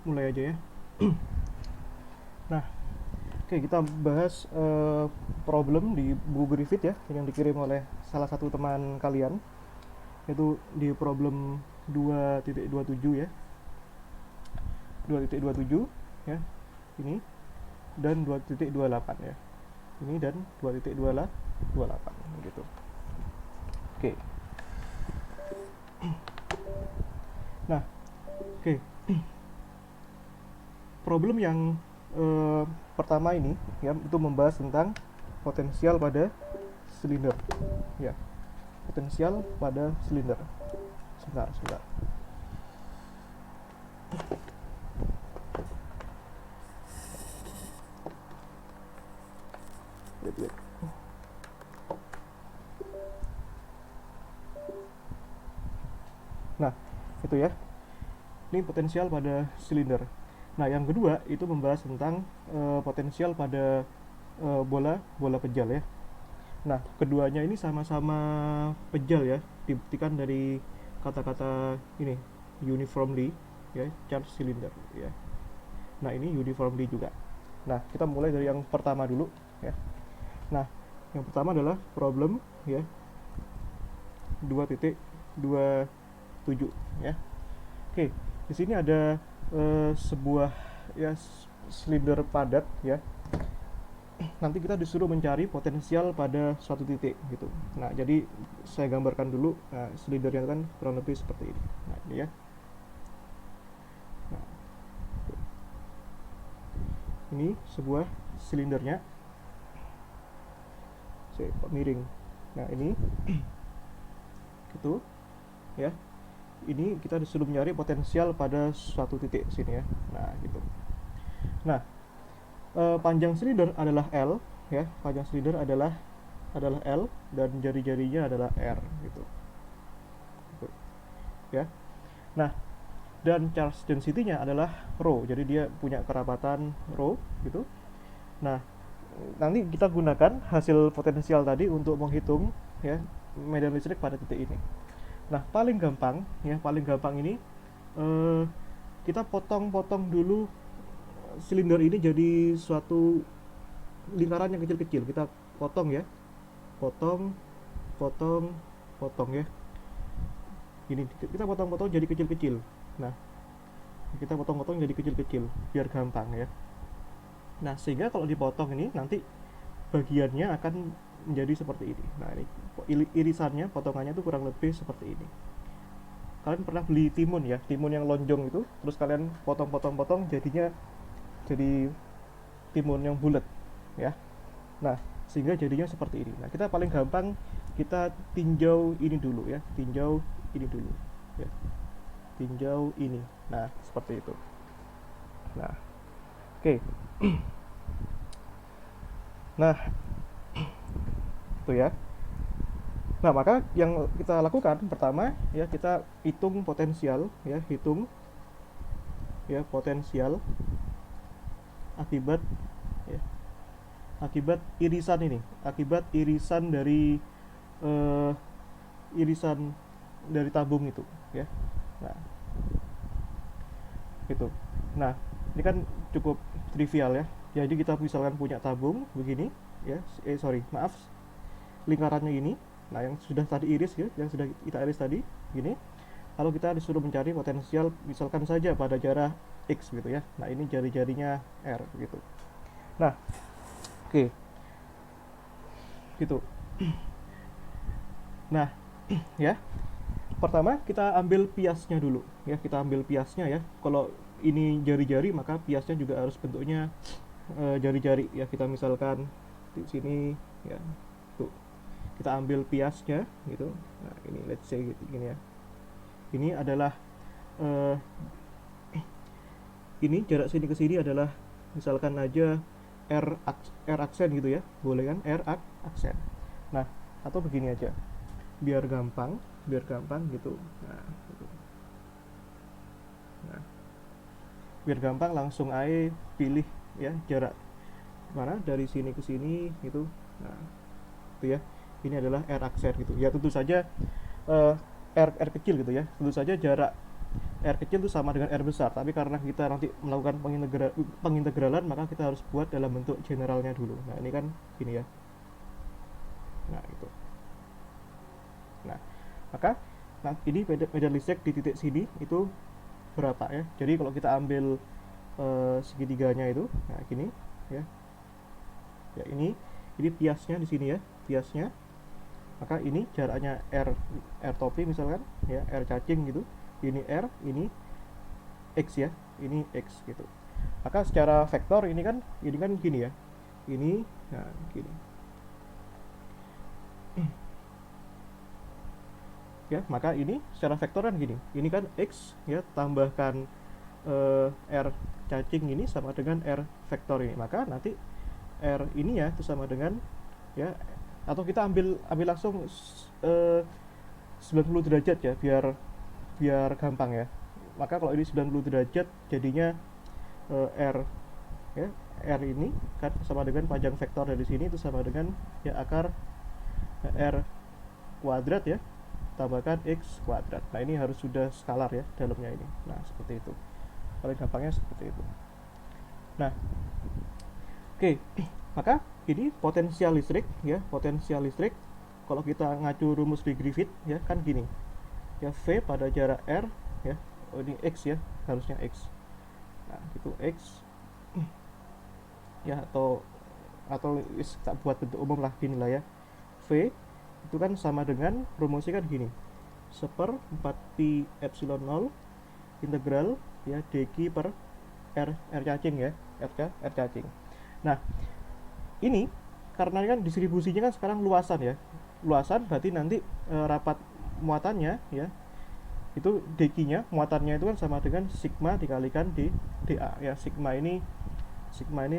mulai aja ya. Nah, oke, kita bahas problem di buku Griffith ya, yang dikirim oleh salah satu teman kalian, yaitu di problem 2.27 ya, 2.27 ya, ini, dan 2.28 ya, ini, dan 2.28 gitu. Oke. Nah, oke, problem yang pertama ini ya, itu membahas tentang potensial pada silinder ya, potensial pada silinder. Sebentar. Wait. Nah, itu ya, ini potensial pada silinder. Nah, yang kedua itu membahas tentang potensial pada bola pejal ya. Nah, keduanya ini sama-sama pejal ya, dibuktikan dari kata-kata ini, uniformly ya, charge cylinder ya. Nah, ini uniformly juga. Nah, kita mulai dari yang pertama dulu ya. Nah, yang pertama adalah problem ya 2.27 ya. Oke, di sini ada sebuah ya silinder padat ya. Nanti kita disuruh mencari potensial pada suatu titik gitu. Nah, jadi saya gambarkan dulu. Nah, silindernya kan kurang lebih seperti ini. Nah, ini ya. Nah, ini sebuah silindernya. Saya miring. Nah, ini gitu ya. Ini kita disuruh mencari potensial pada suatu titik sini ya. Nah, gitu. Nah, panjang silinder adalah L ya. Panjang silinder adalah L, dan jari-jarinya adalah R gitu. Ya. Nah, dan charge density-nya adalah rho. Jadi dia punya kerapatan rho gitu. Nah, nanti kita gunakan hasil potensial tadi untuk menghitung ya medan listrik pada titik ini. Nah, paling gampang ini eh, kita potong-potong dulu silinder ini jadi suatu lingkaran yang kecil-kecil. Kita potong ya, potong, potong ya. Ini kita potong-potong jadi kecil-kecil. Nah, kita potong-potong jadi kecil-kecil biar gampang ya. Nah, sehingga kalau dipotong ini nanti bagiannya akan menjadi seperti ini. Nah, ini irisannya, potongannya itu kurang lebih seperti ini. Kalian pernah beli timun ya, timun yang lonjong itu, terus kalian potong-potong-potong jadinya jadi timun yang bulat ya. Nah, sehingga jadinya seperti ini. Nah, kita paling gampang kita tinjau ini dulu ya, tinjau ini dulu ya, tinjau ini. Nah, seperti itu. Nah, oke. Nah, itu ya. Nah, maka yang kita lakukan pertama ya, kita hitung potensial ya, hitung ya potensial akibat ya, akibat irisan ini, akibat irisan dari eh, irisan dari tabung itu ya. Nah, itu. Nah, ini kan cukup trivial ya. Jadi kita misalkan punya tabung begini ya, maaf, lingkarannya ini. Nah, yang sudah tadi iris ya, yang sudah kita iris tadi gini. Lalu kita disuruh mencari potensial misalkan saja pada jarak X gitu ya. Nah, ini jari-jarinya R gitu. Nah, oke. Gitu. Nah, ya. Pertama kita ambil piasnya dulu ya, kita ambil piasnya ya. Kalau ini jari-jari maka piasnya juga harus bentuknya jari-jari ya. Kita misalkan di sini ya. Tuh. Kita ambil piasnya gitu. Nah, ini let's say gitu gini ya. Ini adalah eh, ini jarak sini ke sini adalah misalkan aja R aksen gitu ya, boleh kan, aksen. Nah, atau begini aja biar gampang, gitu. Nah, gitu. Nah, biar gampang langsung aja pilih ya jarak mana dari sini ke sini gitu. Nah, itu ya, ini adalah R aksen gitu ya. Tentu saja R kecil gitu ya, tentu saja jarak R kecil itu sama dengan R besar, tapi karena kita nanti melakukan pengintegralan, maka kita harus buat dalam bentuk generalnya dulu. Nah ini kan gini ya. Nah itu. Nah maka ini medan listrik di titik sini itu berapa ya. Jadi kalau kita ambil segitiganya itu, nah gini ya. Ya ini biasnya di sini ya, biasnya. Maka ini jaraknya R topi misalkan ya, R cacing gitu. Ini R, ini X ya, ini X gitu. Maka secara vektor ini kan gini ya. Ini nah gini. Ya, maka ini secara vektor kan gini. Ini kan X ya, tambahkan R cacing ini sama dengan R vektor ini. Maka nanti R ini ya itu sama dengan ya, atau kita ambil langsung 90 derajat ya, biar gampang ya. Maka kalau ini 90 derajat jadinya R ya, R ini kan sama dengan panjang vektor dari sini itu sama dengan ya akar R kuadrat ya tambahkan X kuadrat. Nah ini harus sudah skalar ya dalamnya ini. Nah seperti itu, paling gampangnya seperti itu. Nah oke, maka ini potensial listrik ya, potensial listrik kalau kita ngacu rumus di Griffith ya kan gini ya, V pada jarak R ya, oh ini X ya, harusnya X. Nah itu X ya, atau tak buat bentuk umum lah, gini lah ya. V itu kan sama dengan rumusnya kan gini, 1/4pi epsilon 0 integral ya dq per R cacing ya, R cacing. Nah ini karena kan distribusinya kan sekarang luasan ya, luasan berarti nanti rapat muatannya ya, itu dq nya muatannya itu kan sama dengan sigma dikalikan di dA ya. Sigma ini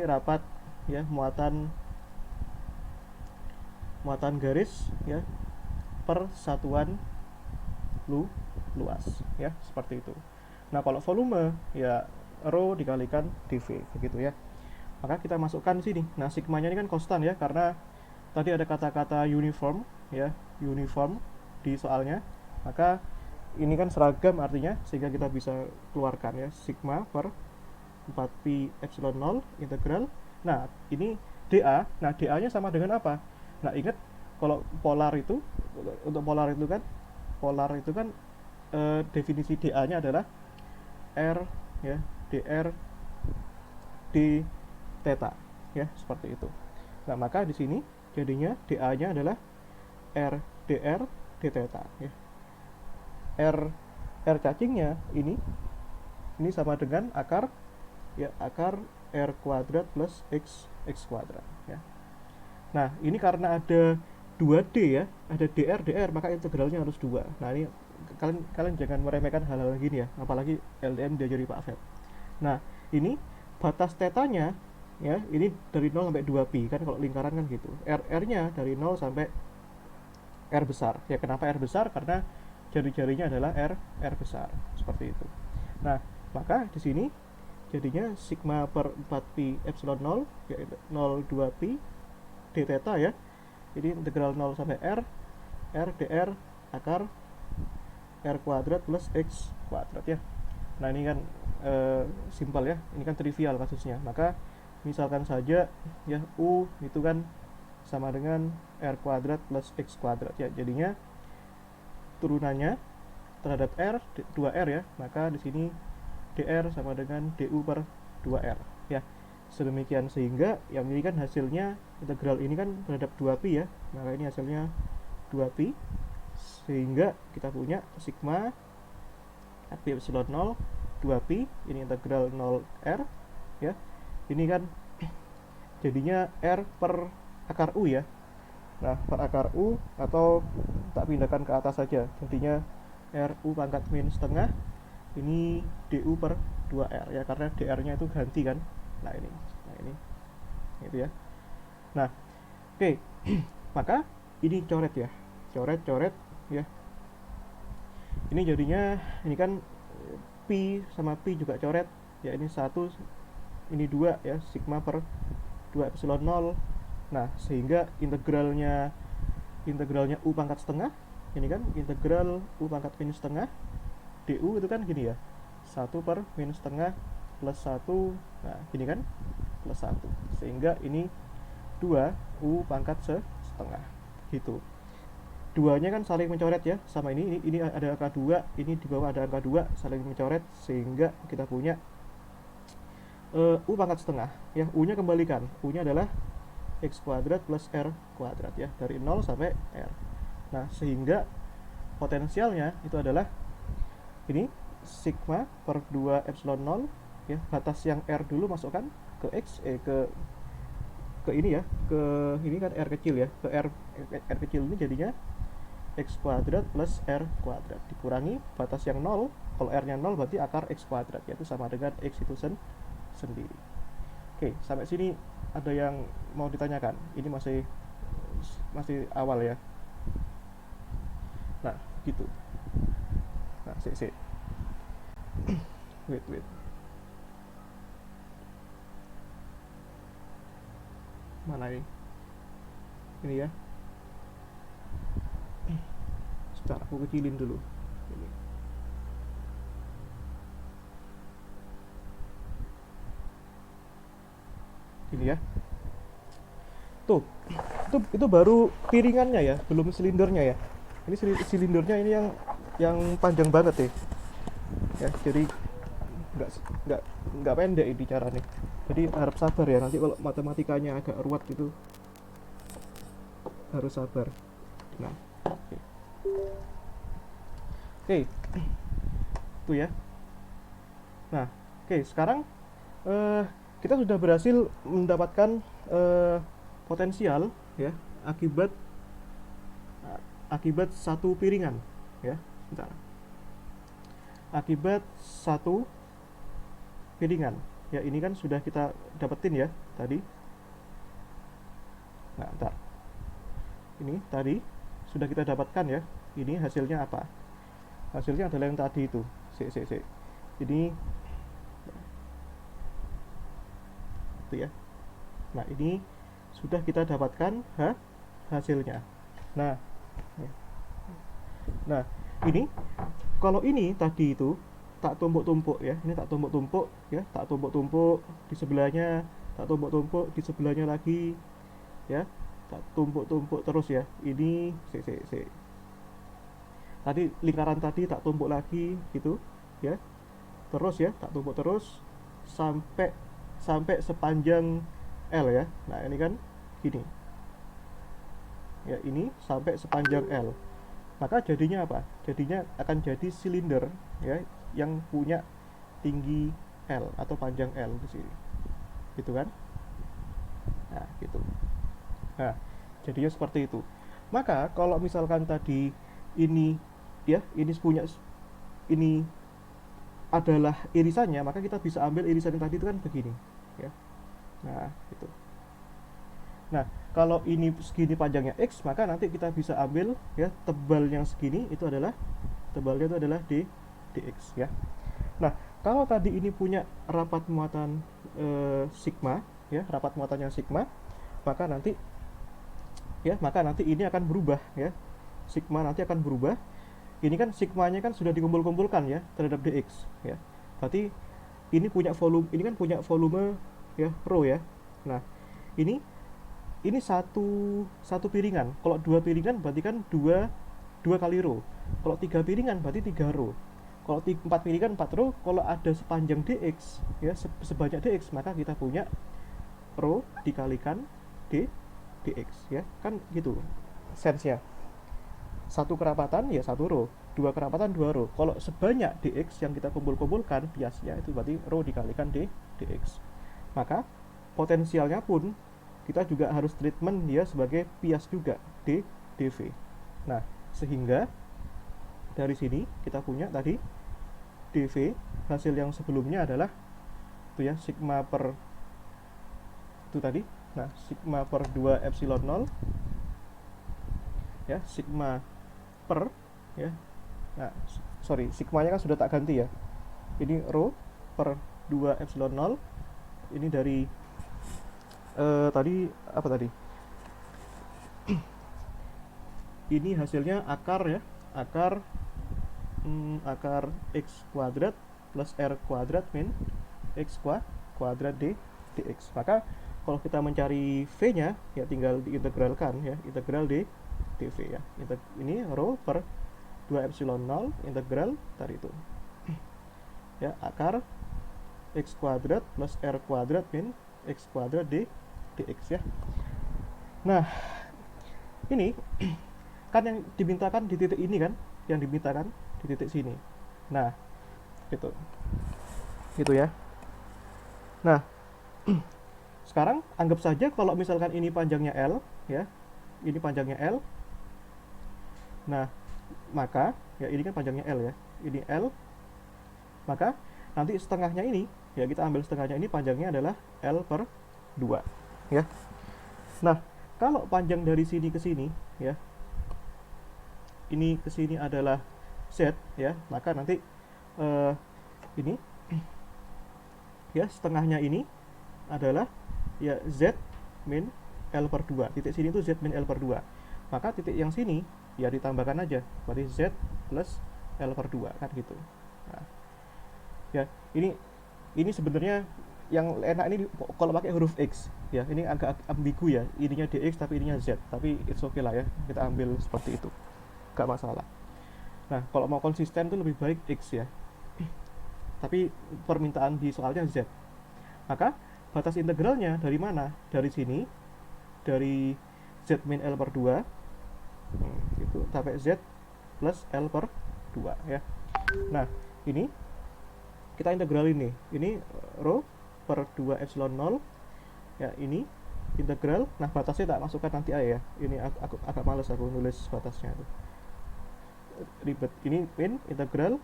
rapat ya, muatan garis ya per satuan luas ya, seperti itu. Nah kalau volume ya rho dikalikan dV begitu ya. Maka kita masukkan sini. Nah sigmanya ini kan konstan ya, karena tadi ada kata-kata uniform ya, uniform di soalnya. Maka ini kan seragam artinya, sehingga kita bisa keluarkan ya sigma per 4pi epsilon 0 integral. Nah ini dA. Nah dA nya sama dengan apa? Nah ingat kalau polar itu kan definisi dA nya adalah R ya, dr d theta ya, seperti itu. Nah maka di sini jadinya dA nya adalah R dr d theta ya. R cacingnya ini sama dengan akar ya, akar R kuadrat plus X kuadrat ya. Nah ini karena ada 2D ya, ada dr, maka integralnya harus 2. Nah ini kalian jangan meremehkan hal-hal gini ya, apalagi LDM diajari Pak Feb. Nah ini batas tetanya ya, ini dari 0 sampai 2pi kan, kalau lingkaran kan gitu. R nya dari 0 sampai R besar ya. Kenapa R besar? Karena jari-jarinya adalah R besar, seperti itu. Nah maka di sini jadinya sigma per 4pi epsilon 0 yaitu 0,2pi d theta ya. Jadi integral 0 sampai R dr akar R kuadrat plus X kuadrat ya. Nah ini kan simpel ya, ini kan trivial kasusnya. Maka misalkan saja ya U itu kan sama dengan R kuadrat plus X kuadrat ya. Jadinya turunannya terhadap R 2R ya. Maka di sini dr sama dengan du per 2R ya. Sedemikian sehingga yang ini kan hasilnya integral ini kan terhadap 2pi ya. Maka ini hasilnya 2pi, sehingga kita punya sigma pi epsilon 0 2pi, ini integral 0R ya. Ini kan jadinya R per akar U ya. Nah per akar U, atau tak pindahkan ke atas saja, jadinya RU pangkat min setengah, ini DU per 2R ya, karena DR nya itu ganti kan. Nah ini itu ya. Nah oke. Maka ini coret ya, coret ya. Ini jadinya ini kan pi sama pi juga coret ya, ini 1 ini 2 ya, sigma per 2 epsilon 0. Nah sehingga integralnya U pangkat setengah, ini kan integral U pangkat min setengah DU itu kan gini ya, 1 per minus setengah plus 1, nah gini kan, plus 1, sehingga ini 2 U pangkat setengah gitu. Duanya kan saling mencoret ya, sama ini ada angka 2, ini di bawah ada angka 2 saling mencoret, sehingga kita punya U pangkat setengah ya. U nya kembalikan, U nya adalah X kuadrat plus R kuadrat ya, dari 0 sampai R. Nah sehingga potensialnya itu adalah ini sigma per 2 epsilon 0 ya, batas yang R dulu masukkan ke X ke ini ya, ke ini kan R kecil ya, ke R kecil ini jadinya X kuadrat plus R kuadrat dikurangi batas yang 0. Kalau R nya 0 berarti akar X kuadrat, yaitu sama dengan X itu sendiri. Oke, sampai sini ada yang mau ditanyakan? Ini masih awal ya. Nah gitu. Nah wait mana ini ya, sebentar aku kecilin dulu ini ya. Tuh, itu baru piringannya ya, belum silindernya ya. Ini silindernya ini yang panjang banget ya. Jadi nggak pendek ini caranya. Jadi harap sabar ya, nanti kalau matematikanya agak ruwet itu harus sabar. Nah, oke. Tuh ya. Nah, oke, sekarang kita sudah berhasil mendapatkan potensial ya akibat satu piringan ya. Bentar. Akibat satu piringan ya, ini kan sudah kita dapetin ya tadi. Nah, bentar. Ini tadi sudah kita dapatkan ya. Ini hasilnya apa? Hasilnya adalah yang tadi itu. Ini itu ya. Nah, ini sudah kita dapatkan hasilnya. Nah, ini kalau ini tadi itu tak tumpuk-tumpuk ya, ini tak tumpuk-tumpuk ya, tak tumpuk-tumpuk di sebelahnya, tak tumpuk-tumpuk di sebelahnya lagi ya, tak tumpuk-tumpuk terus ya. Ini tadi lingkaran tadi tak tumpuk lagi gitu ya, terus ya, tak tumpuk terus sampai sepanjang L ya. Nah ini kan gini ya, ini sampai sepanjang L, maka jadinya apa? Jadinya akan jadi silinder ya, yang punya tinggi L atau panjang L di sini, gitu kan? Nah gitu. Nah jadinya seperti itu. Maka kalau misalkan tadi ini ya, ini adalah irisannya, maka kita bisa ambil irisan yang tadi itu kan begini ya. Nah gitu. Nah kalau ini segini panjangnya X, maka nanti kita bisa ambil ya tebal yang segini itu adalah tebalnya itu adalah dx ya. Nah kalau tadi ini punya rapat muatan sigma ya, rapat muatannya sigma, maka nanti ini akan berubah ya, sigma nanti akan berubah. Ini kan sigmanya kan sudah dikumpul-kumpulkan ya terhadap dx ya, berarti ini kan punya volume ya, rho ya. Nah ini satu piringan. Kalau 2 piringan berarti kan 2 kali rho. Kalau 3 piringan berarti 3 rho. Kalau 4 piringan 4 rho. Kalau ada sepanjang dx ya, sebanyak dx, maka kita punya rho dikalikan dx ya. Kan gitu sense-nya. Satu kerapatan ya 1 rho, 2 kerapatan 2 rho. Kalau sebanyak dx yang kita kumpul-kumpulkan biasnya itu berarti rho dikalikan dx. Maka potensialnya pun kita juga harus treatment dia sebagai bias juga, dv. Nah sehingga dari sini kita punya tadi dv, hasil yang sebelumnya adalah itu ya, sigma per itu tadi. Nah sigma per 2 epsilon 0 ya, sigma per ya. Nah sorry, sigmanya kan sudah tak ganti ya, ini rho per 2 epsilon 0. Ini dari tadi apa tadi? Ini hasilnya akar ya, akar x kuadrat plus R kuadrat min X kuadrat dx. Maka kalau kita mencari V-nya, ya tinggal diintegralkan ya, integral dv ya. Ini rho per 2 epsilon 0 integral tadi itu. Ya, akar X kuadrat plus R kuadrat min X kuadrat dx ya. Nah, ini kan yang dimintakan di titik ini kan, yang dimintakan di titik sini. Nah, gitu ya. Nah, sekarang anggap saja kalau misalkan ini panjangnya L ya, ini panjangnya L. Nah, maka ya ini kan panjangnya L ya, ini L. Maka nanti setengahnya ini ya, kita ambil setengahnya, ini panjangnya adalah L per 2 ya. Nah, kalau panjang dari sini ke sini ya, ini ke sini adalah Z ya, maka nanti ini ya, setengahnya ini adalah ya Z min L per 2. Titik sini itu Z min L per 2. Maka titik yang sini ya ditambahkan aja, berarti Z plus L per 2 kan gitu. Nah, ya ini sebenarnya yang enak ini kalau pakai huruf X ya, ini agak ambigu ya, ininya dx tapi ininya Z, tapi it's okay lah ya, kita ambil seperti itu, gak masalah. Nah, kalau mau konsisten tuh lebih baik X ya, tapi permintaan di soalnya Z. Maka batas integralnya dari mana? Dari sini, dari Z min L per 2 gitu, sampai Z plus L per 2 ya. Nah, ini kita integral ini rho per 2 epsilon 0 ya, ini integral. Nah, batasnya tak masukkan nanti aja ya, ini aku agak males aku nulis batasnya itu, ribet. Ini min integral,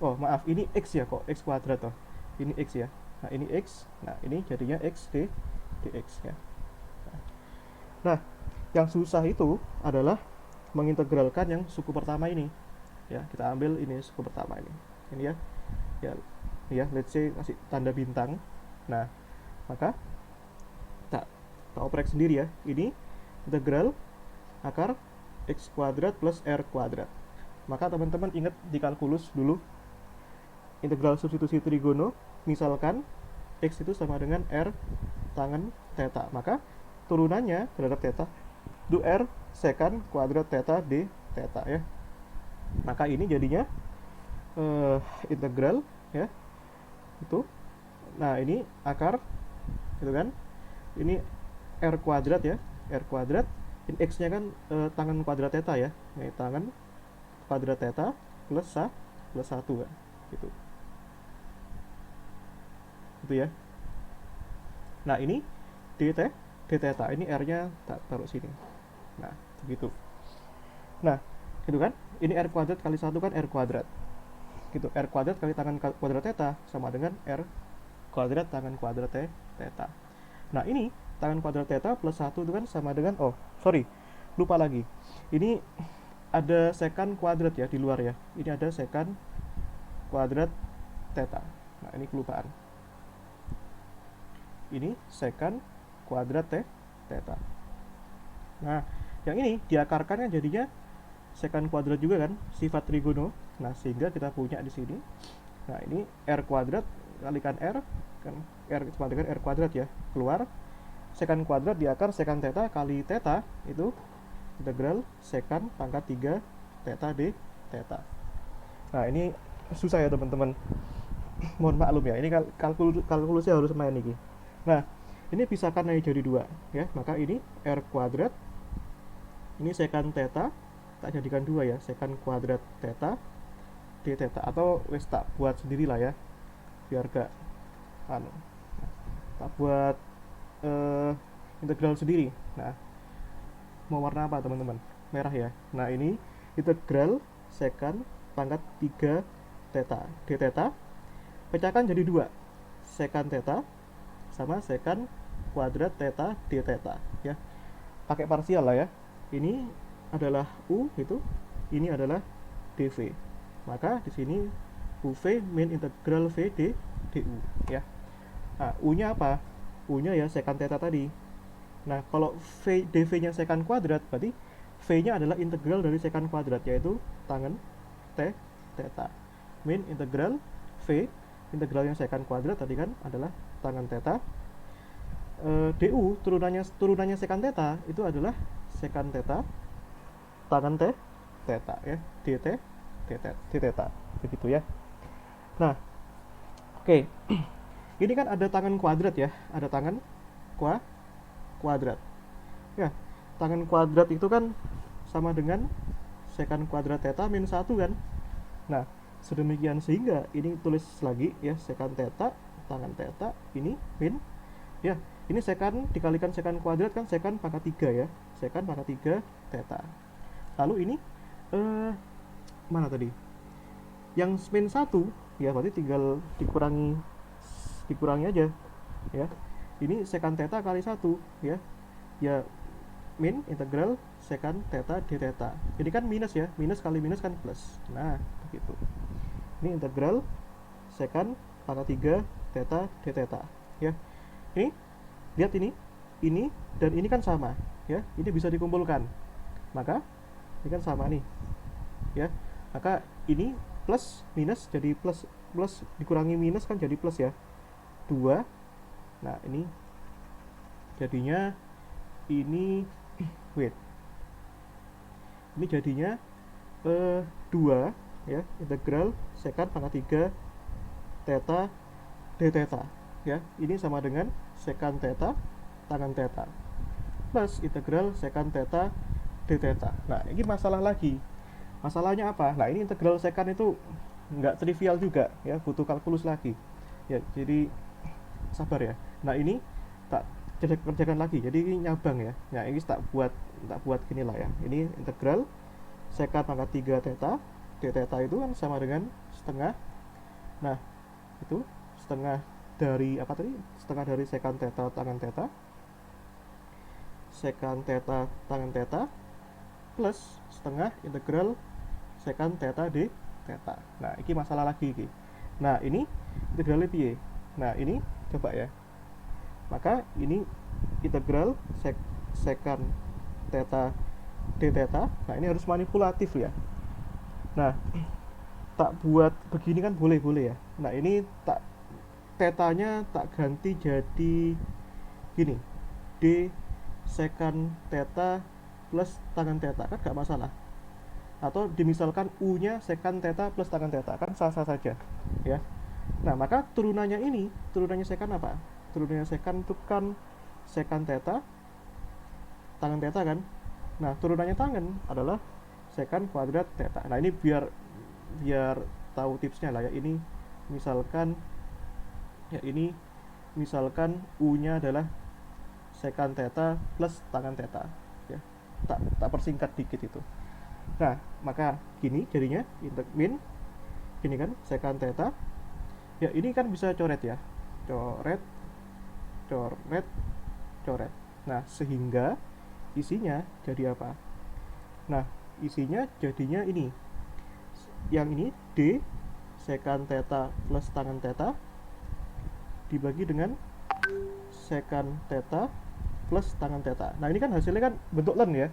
oh maaf, ini X ya, kok X kuadrat toh, ini X ya. Nah, ini X, nah ini jadinya X dx ya. Nah, yang susah itu adalah mengintegralkan yang suku pertama ini ya. Kita ambil ini suku pertama ini ya, ya let's say kasih tanda bintang. Nah, maka tak oprek sendiri ya, ini integral akar X kuadrat plus R kuadrat. Maka teman-teman ingat di kalkulus dulu, integral substitusi trigono, misalkan X itu sama dengan R tangen theta, maka turunannya terhadap theta itu R secant kuadrat theta d theta ya. Maka ini jadinya integral ya itu. Nah, ini akar gitu kan, ini R kuadrat ya, R kuadrat, ini X nya kan tangen kuadrat theta ya, ini tangen kuadrat theta plus 1 kan gitu. Itu ya. Nah, ini d theta, ini R nya tak taruh sini. Nah, begitu. Nah, gitu kan, ini R kuadrat kali 1 kan R kuadrat gitu, R kuadrat kali tangen kuadrat theta sama dengan R kuadrat tangen kuadrat theta. Nah, ini tangen kuadrat theta plus 1 itu kan sama dengan, oh sorry, lupa lagi, ini ada secant kuadrat ya di luar ya, ini ada secant kuadrat theta. Nah, ini kelupaan, ini secant kuadrat theta. Nah, yang ini diakarkannya jadinya secant kuadrat juga kan, sifat trigono. Nah, sehingga kita punya di sini, nah ini R kuadrat kalikan R kan, R sama dengan R kuadrat ya, keluar secant kuadrat di akar secant theta kali theta, itu integral secant pangkat 3 theta d theta. Nah, ini susah ya teman-teman, mohon maklum ya, ini kalkulusnya harus main nih. Nah, ini pisahkan aja jadi 2 ya, maka ini R kuadrat, ini secant theta tak jadikan 2 ya, secant kuadrat theta d theta, atau wes tak buat sendiri lah ya biar gak tak buat integral sendiri. Nah, mau warna apa teman-teman? Merah ya. Nah, ini integral secant pangkat 3 theta d theta, pecahkan jadi 2, secant theta sama secant kuadrat theta d theta ya, pakai parsial lah ya. Ini adalah U itu, ini adalah dv. Maka di sini UV min integral V du ya. Nah, U-nya apa? U-nya ya secant theta tadi. Nah, kalau dv-nya secant kuadrat, berarti V-nya adalah integral dari secant kuadrat, yaitu tangen theta min integral V, integralnya secant kuadrat tadi kan adalah tangen theta. du turunannya secant theta itu adalah secant theta tangen theta ya, dt d theta begitu ya. Nah, oke. Ini kan ada tangen kuadrat ya, ada tangen kuadrat. Ya, tangen kuadrat itu kan sama dengan secant kuadrat theta min 1 kan. Nah, sedemikian sehingga ini tulis lagi ya, secant theta tangen theta ini min ya, ini secant dikalikan secant kuadrat kan secant pangkat 3 ya, secant pangkat 3 theta. Lalu ini mana tadi? Yang min 1 ya, berarti tinggal dikurangi aja ya. Ini secant theta kali 1 ya. Ya min integral secant theta d theta. Ini kan minus ya, minus kali minus kan plus. Nah, begitu. Ini integral secant pangkat 3 theta d theta ya. Ini lihat ini dan ini kan sama ya. Ini bisa dikumpulkan. Maka ini kan sama nih. Ya. Maka ini plus minus jadi plus, plus dikurangi minus kan jadi plus ya. 2. Nah, ini jadinya ini wait. Ini jadinya 2 ya, integral secant pangkat 3 theta d theta ya. Ini sama dengan secant theta tangen theta plus integral secant theta d theta. Nah, ini masalah lagi. Masalahnya apa? Nah, ini integral secant itu nggak trivial juga ya, butuh kalkulus lagi ya. Jadi sabar ya. Nah, ini tak kerjakan lagi. Jadi ini nyabang ya. Nah, ini tak buat gini lah ya. Ini integral secant pangkat 3 theta d theta itu kan sama dengan setengah. Nah, itu setengah dari apa tadi? Setengah dari secant theta tangen theta. Secant theta tangen theta plus setengah integral secant theta d theta. Nah, ini masalah lagi iki. Nah, ini integralnya piye? Nah, ini coba ya. Maka ini integral secant theta d theta. Nah, ini harus manipulatif ya. Nah, tak buat begini kan boleh ya. Nah, ini tak tetanya tak ganti jadi gini, d secant theta plus tangen theta kan gak masalah. Atau dimisalkan u nya secant theta plus tangen theta kan sah-sah saja ya. Nah, maka turunannya secant apa? Turunannya secant itu kan secant theta tangen theta kan. Nah, turunannya tangen adalah secant kuadrat theta. Nah, ini biar tahu tipsnya lah ya. Ini misalkan u nya adalah secant theta plus tangen theta ya. Tak persingkat dikit itu. Nah, maka gini jadinya min gini kan secant theta. Ya, ini kan bisa coret ya. Coret. Nah, sehingga isinya jadi apa? Nah, isinya jadinya ini. Yang ini d secant theta plus tangen theta dibagi dengan secant theta plus tangen theta. Nah, ini kan hasilnya kan bentuk len ya.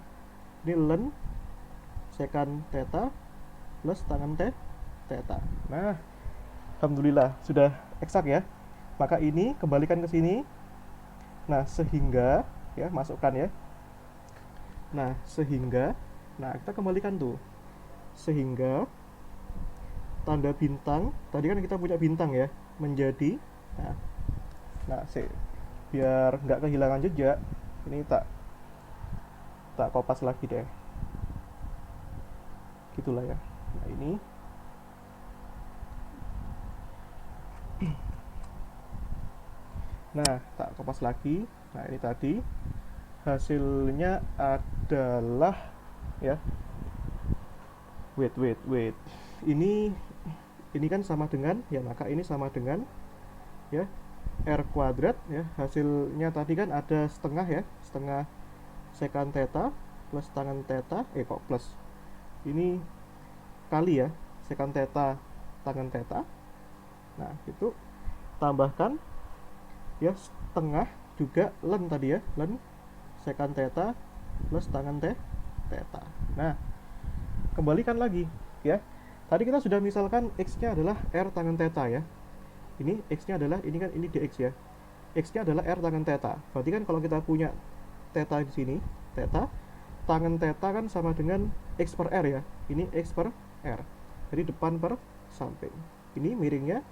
Ini len secant theta plus tangen theta. Nah, alhamdulillah sudah eksak ya. Maka ini kembalikan ke sini. Nah, sehingga ya, masukkan ya. Nah, kita kembalikan tuh. Sehingga tanda bintang, tadi kan kita punya bintang ya, menjadi biar nggak kehilangan jejak, ini tak kopas lagi deh. Gitulah ya. Nah, ini nah, tak kopas lagi. Nah, ini tadi hasilnya adalah ya, wait, ini kan sama dengan ya, maka ini sama dengan ya r kuadrat ya. Hasilnya tadi kan ada setengah ya, setengah secant theta plus tangen theta, kok plus, ini kali ya secant theta tangen theta. Nah, itu tambahkan ya setengah juga len tadi ya, len secant theta plus tangen theta. Nah, kembalikan lagi ya. Tadi kita sudah misalkan x-nya adalah r tangen theta ya. Ini x-nya adalah, ini kan ini dx ya. X-nya adalah r tangen theta. Berarti kan kalau kita punya theta di sini, theta, tangen theta kan sama dengan x per r ya. Ini x per r. Jadi depan per samping. Ini miringnya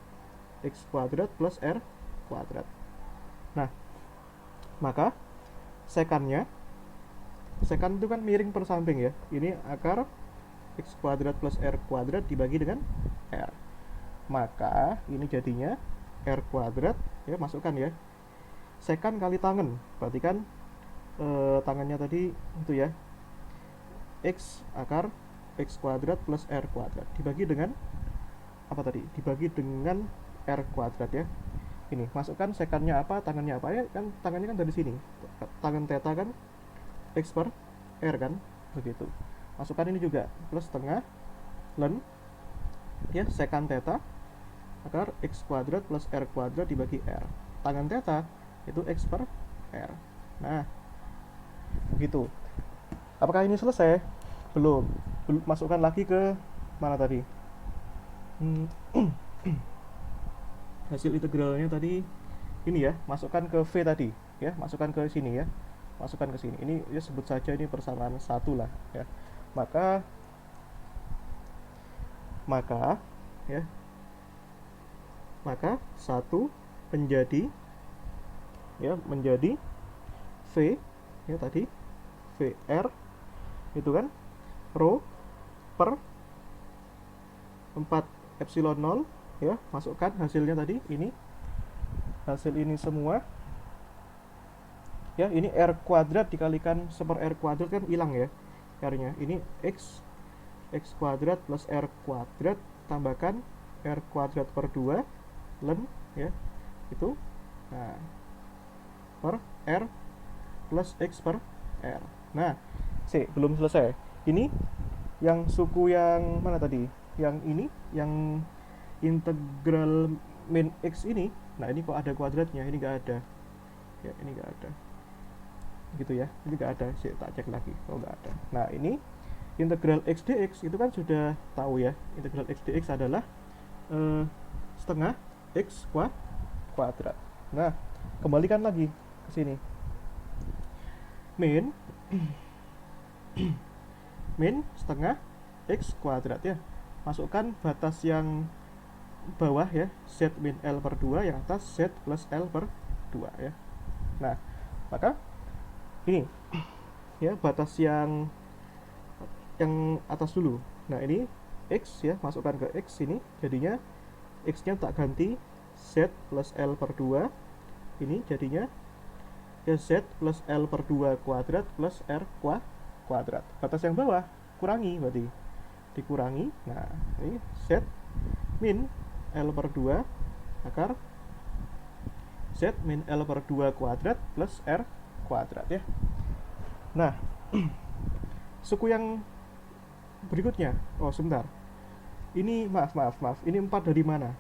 x kuadrat plus r kuadrat. Nah, maka sekannya, sekan itu kan miring per samping ya. Ini akar x kuadrat plus r kuadrat dibagi dengan r. Maka ini jadinya r kuadrat ya, masukkan ya. Sekan kali tangen, berarti kan tangannya tadi itu ya, x akar x kuadrat plus r kuadrat dibagi dengan apa tadi? Dibagi dengan r kuadrat ya. Ini masukkan sekannya apa, tangannya apa ya, kan tangannya kan dari sini. Tangan theta kan x per r kan, begitu. Masukkan ini juga plus setengah ln ya sekan theta akar x kuadrat plus r kuadrat dibagi r. Tangan theta itu x per r. Nah, begitu. Apakah ini selesai? Belum. Masukkan lagi ke mana tadi? Hasil integralnya tadi ini ya, masukkan ke v tadi ya, masukkan ke sini ya, masukkan ke sini. Ini ya sebut saja ini persamaan satu lah ya. Maka ya, maka 1 menjadi ya, menjadi v ya tadi vr itu kan rho per 4 epsilon 0 ya. Masukkan hasilnya tadi, ini hasil ini semua ya. Ini r kuadrat dikalikan 1 per r kuadrat kan hilang ya r nya. Ini x kuadrat plus r kuadrat tambahkan r kuadrat per 2 ln ya itu, nah, per r plus x per r. Nah, belum selesai. Ini yang suku yang mana tadi? Yang ini, yang integral min x ini. Nah, ini kok ada kuadratnya? Ini nggak ada. Ya, ini nggak ada. Gitu ya. Ini nggak ada. Tak cek lagi. Oh, nggak ada. Nah, ini integral x dx itu kan sudah tahu ya. Integral x dx adalah setengah x kuadrat. Nah, kembalikan lagi ke sini. Min setengah x kuadrat ya. Masukkan batas yang bawah ya, z min L per 2, yang atas z plus L per 2 ya. Nah, maka ini ya, batas yang atas dulu. Nah, ini x ya, masukkan ke x ini, jadinya x nya tak ganti z plus L per 2. Ini jadinya ya z plus L per 2 kuadrat plus r kuadrat. Batas yang bawah kurangi, berarti dikurangi. Nah, ini z min L per 2 akar z min L per 2 kuadrat plus r kuadrat ya. Nah, suku yang berikutnya, oh sebentar, ini maaf, ini 4 dari mana?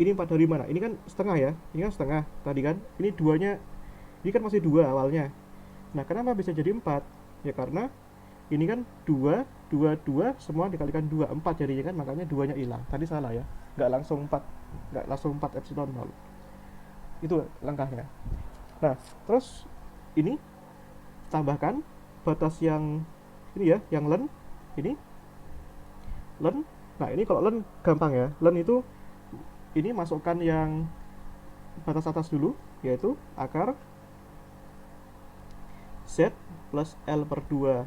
Ini 4 dari mana? Ini kan setengah ya, ini kan setengah tadi kan, ini duanya, ini kan masih 2 awalnya. Nah, kenapa bisa jadi 4? Ya karena ini kan 2 semua dikalikan 2, 4 jadinya kan, makanya 2 nya hilang. Tadi salah ya, nggak langsung 4 epsilon 0. Itu langkahnya. Nah, terus ini tambahkan batas yang ini ya, yang ln ini ln. Nah, ini kalau ln gampang ya, ln itu ini masukkan yang batas atas dulu, yaitu akar z plus L per 2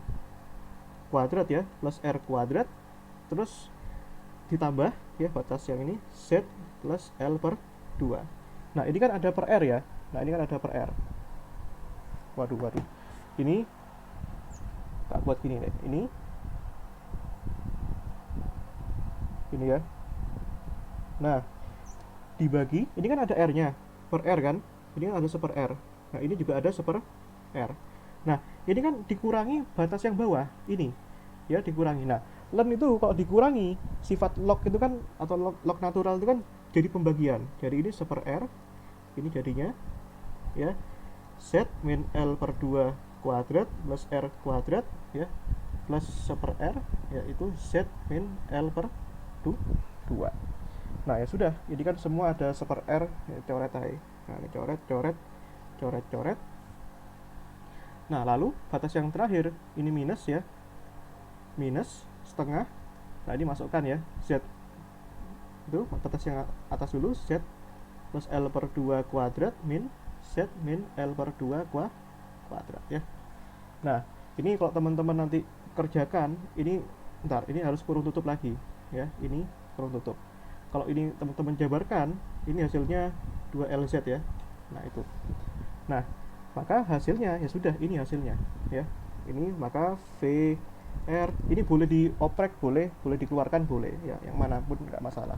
kuadrat ya, plus r kuadrat, terus ditambah ya batas yang ini z plus L per 2. Nah, ini kan ada per r ya. Nah, ini kan ada per r. Waduh. Ini tak buat gini deh. Ini ya. Nah, dibagi, ini kan ada r-nya, per r kan? Ini kan ada 1 per r. Nah, ini juga ada 1 per r. Nah, ini kan dikurangi batas yang bawah, ini. Ya, dikurangi. Nah, ln itu kalau dikurangi, sifat log itu kan, atau log natural itu kan jadi pembagian. Jadi ini 1 per r, ini jadinya ya z min L per 2 kuadrat plus r kuadrat ya, plus 1 per r, yaitu z min L per 2. Nah ya sudah, ini kan semua ada seper R, ya, coret aja. Nah ini coret, coret, coret, coret. Nah lalu batas yang terakhir ini minus ya, minus setengah. Nah ini masukkan ya, Z itu batas yang atas dulu, Z plus L per 2 kuadrat min Z min L per 2 kuadrat ya. Nah ini kalau teman-teman nanti kerjakan, ini ntar ini harus kurung tutup lagi ya, ini kurung tutup. Kalau ini teman-teman jabarkan, ini hasilnya 2LZ ya. Nah itu. Nah maka hasilnya ya sudah, ini hasilnya ya. Ini maka VR ini boleh dioprek, boleh dikeluarkan, boleh ya, yang manapun nggak masalah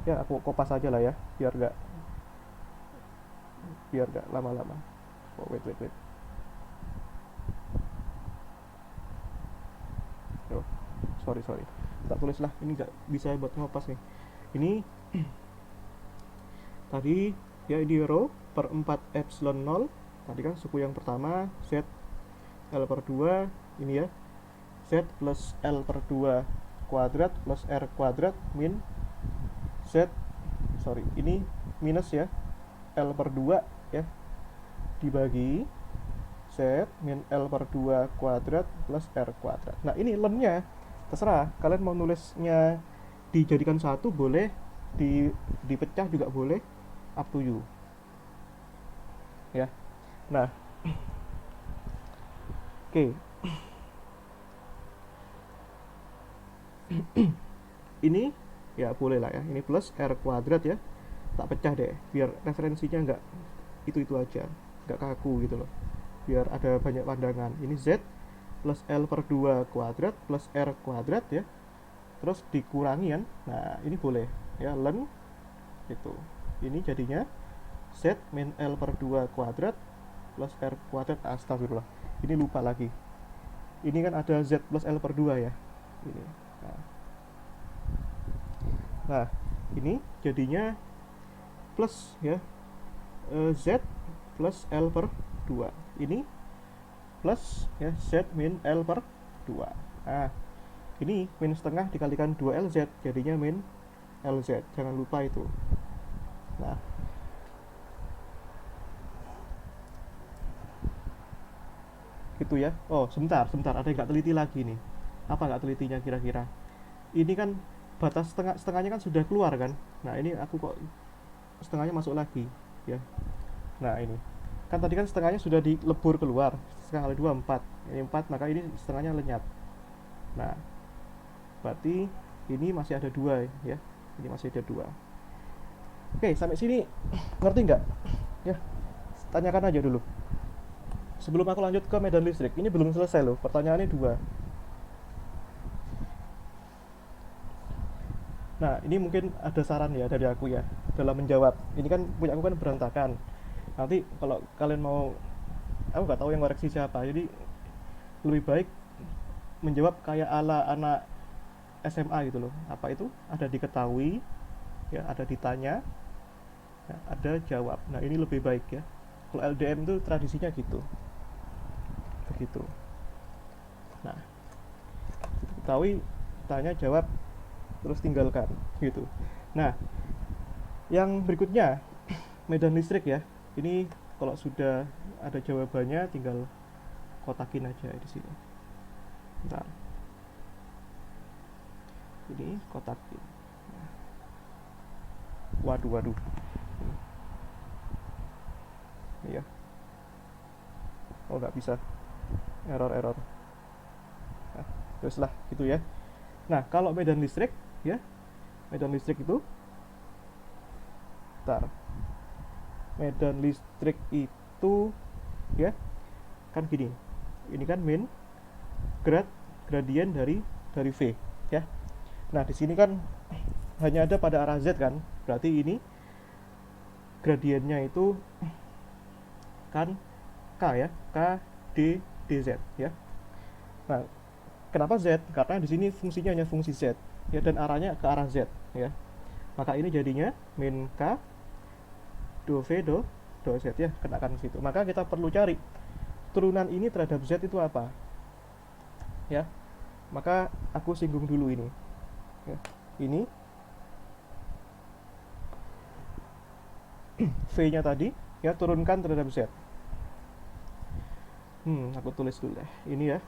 ya. Aku kopas aja lah ya, biar nggak lama-lama. Oh, wait. Oh, sorry tak tulis lah, ini nggak bisa buat ngopas nih. Ini tadi ya, ini rho per 4 epsilon 0 tadi kan suku yang pertama, Z L per 2 ini ya, Z plus L per 2 kuadrat plus R kuadrat min Z, ini minus ya, L per 2 ya, dibagi Z min L per 2 kuadrat plus R kuadrat. Nah ini lemnya terserah, kalian mau nulisnya dijadikan satu boleh, dipecah juga boleh, up to you ya. Nah oke. Ini ya boleh lah ya, ini plus R kuadrat ya, tak pecah deh biar referensinya nggak itu aja, nggak kaku gitu loh, biar ada banyak pandangan. Ini Z plus L per 2 kuadrat plus R kuadrat ya, terus dikurangi kan. Nah ini boleh ya, ln itu, ini jadinya Z min L per 2 kuadrat plus R kuadrat. Astagfirullah, ini lupa lagi, ini kan ada Z plus L per 2 ya ini. Nah ini jadinya plus ya, Z plus L per 2, ini plus ya, Z min L per 2. Nah ini min setengah dikalikan 2LZ jadinya min LZ, jangan lupa itu. Nah gitu ya. Oh sebentar, ada yang nggak teliti lagi nih. Apa nggak telitinya kira-kira? Ini kan batas setengahnya kan sudah keluar kan. Nah ini aku kok setengahnya masuk lagi ya. Nah ini kan tadi kan setengahnya sudah dilebur keluar, setengah kali 2 4, ini 4, maka ini setengahnya lenyap. Nah berarti ini masih ada 2 ya, ini masih ada 2. Oke sampai sini ngerti nggak ya? Tanyakan aja dulu sebelum aku lanjut ke medan listrik. Ini belum selesai loh, pertanyaannya 2. Nah ini mungkin ada saran ya dari aku ya dalam menjawab. Ini kan punya aku kan berantakan, nanti kalau kalian mau, aku nggak tahu yang koreksi siapa, jadi lebih baik menjawab kayak ala anak SMA gitu loh. Apa itu? Ada diketahui ya, ada ditanya ya, ada jawab. Nah ini lebih baik ya, kalau LDM itu tradisinya gitu, begitu. Nah ketahui, tanya, jawab, terus tinggalkan gitu. Nah yang berikutnya medan listrik ya. Ini kalau sudah ada jawabannya tinggal kotakin aja di sini. Bentar. Ini kotakin. Waduh. Iya. Oh nggak bisa. Error. Nah, teruslah gitu ya. Nah kalau medan listrik ya, medan listrik itu, medan listrik itu ya kan gini, ini kan min gradien dari V ya. Nah di sini kan hanya ada pada arah Z kan, berarti ini gradiennya itu kan K ya, K D dz ya. Nah kenapa Z? Karena di sini fungsinya hanya fungsi Z ya, dan arahnya ke arah Z ya. Maka ini jadinya min K do V do Z ya, kenakan ke situ. Maka kita perlu cari turunan ini terhadap Z itu apa ya. Maka aku singgung dulu ini ya. Ini V-nya tadi, ya turunkan terhadap Z. Aku tulis dulu deh. Ini ya.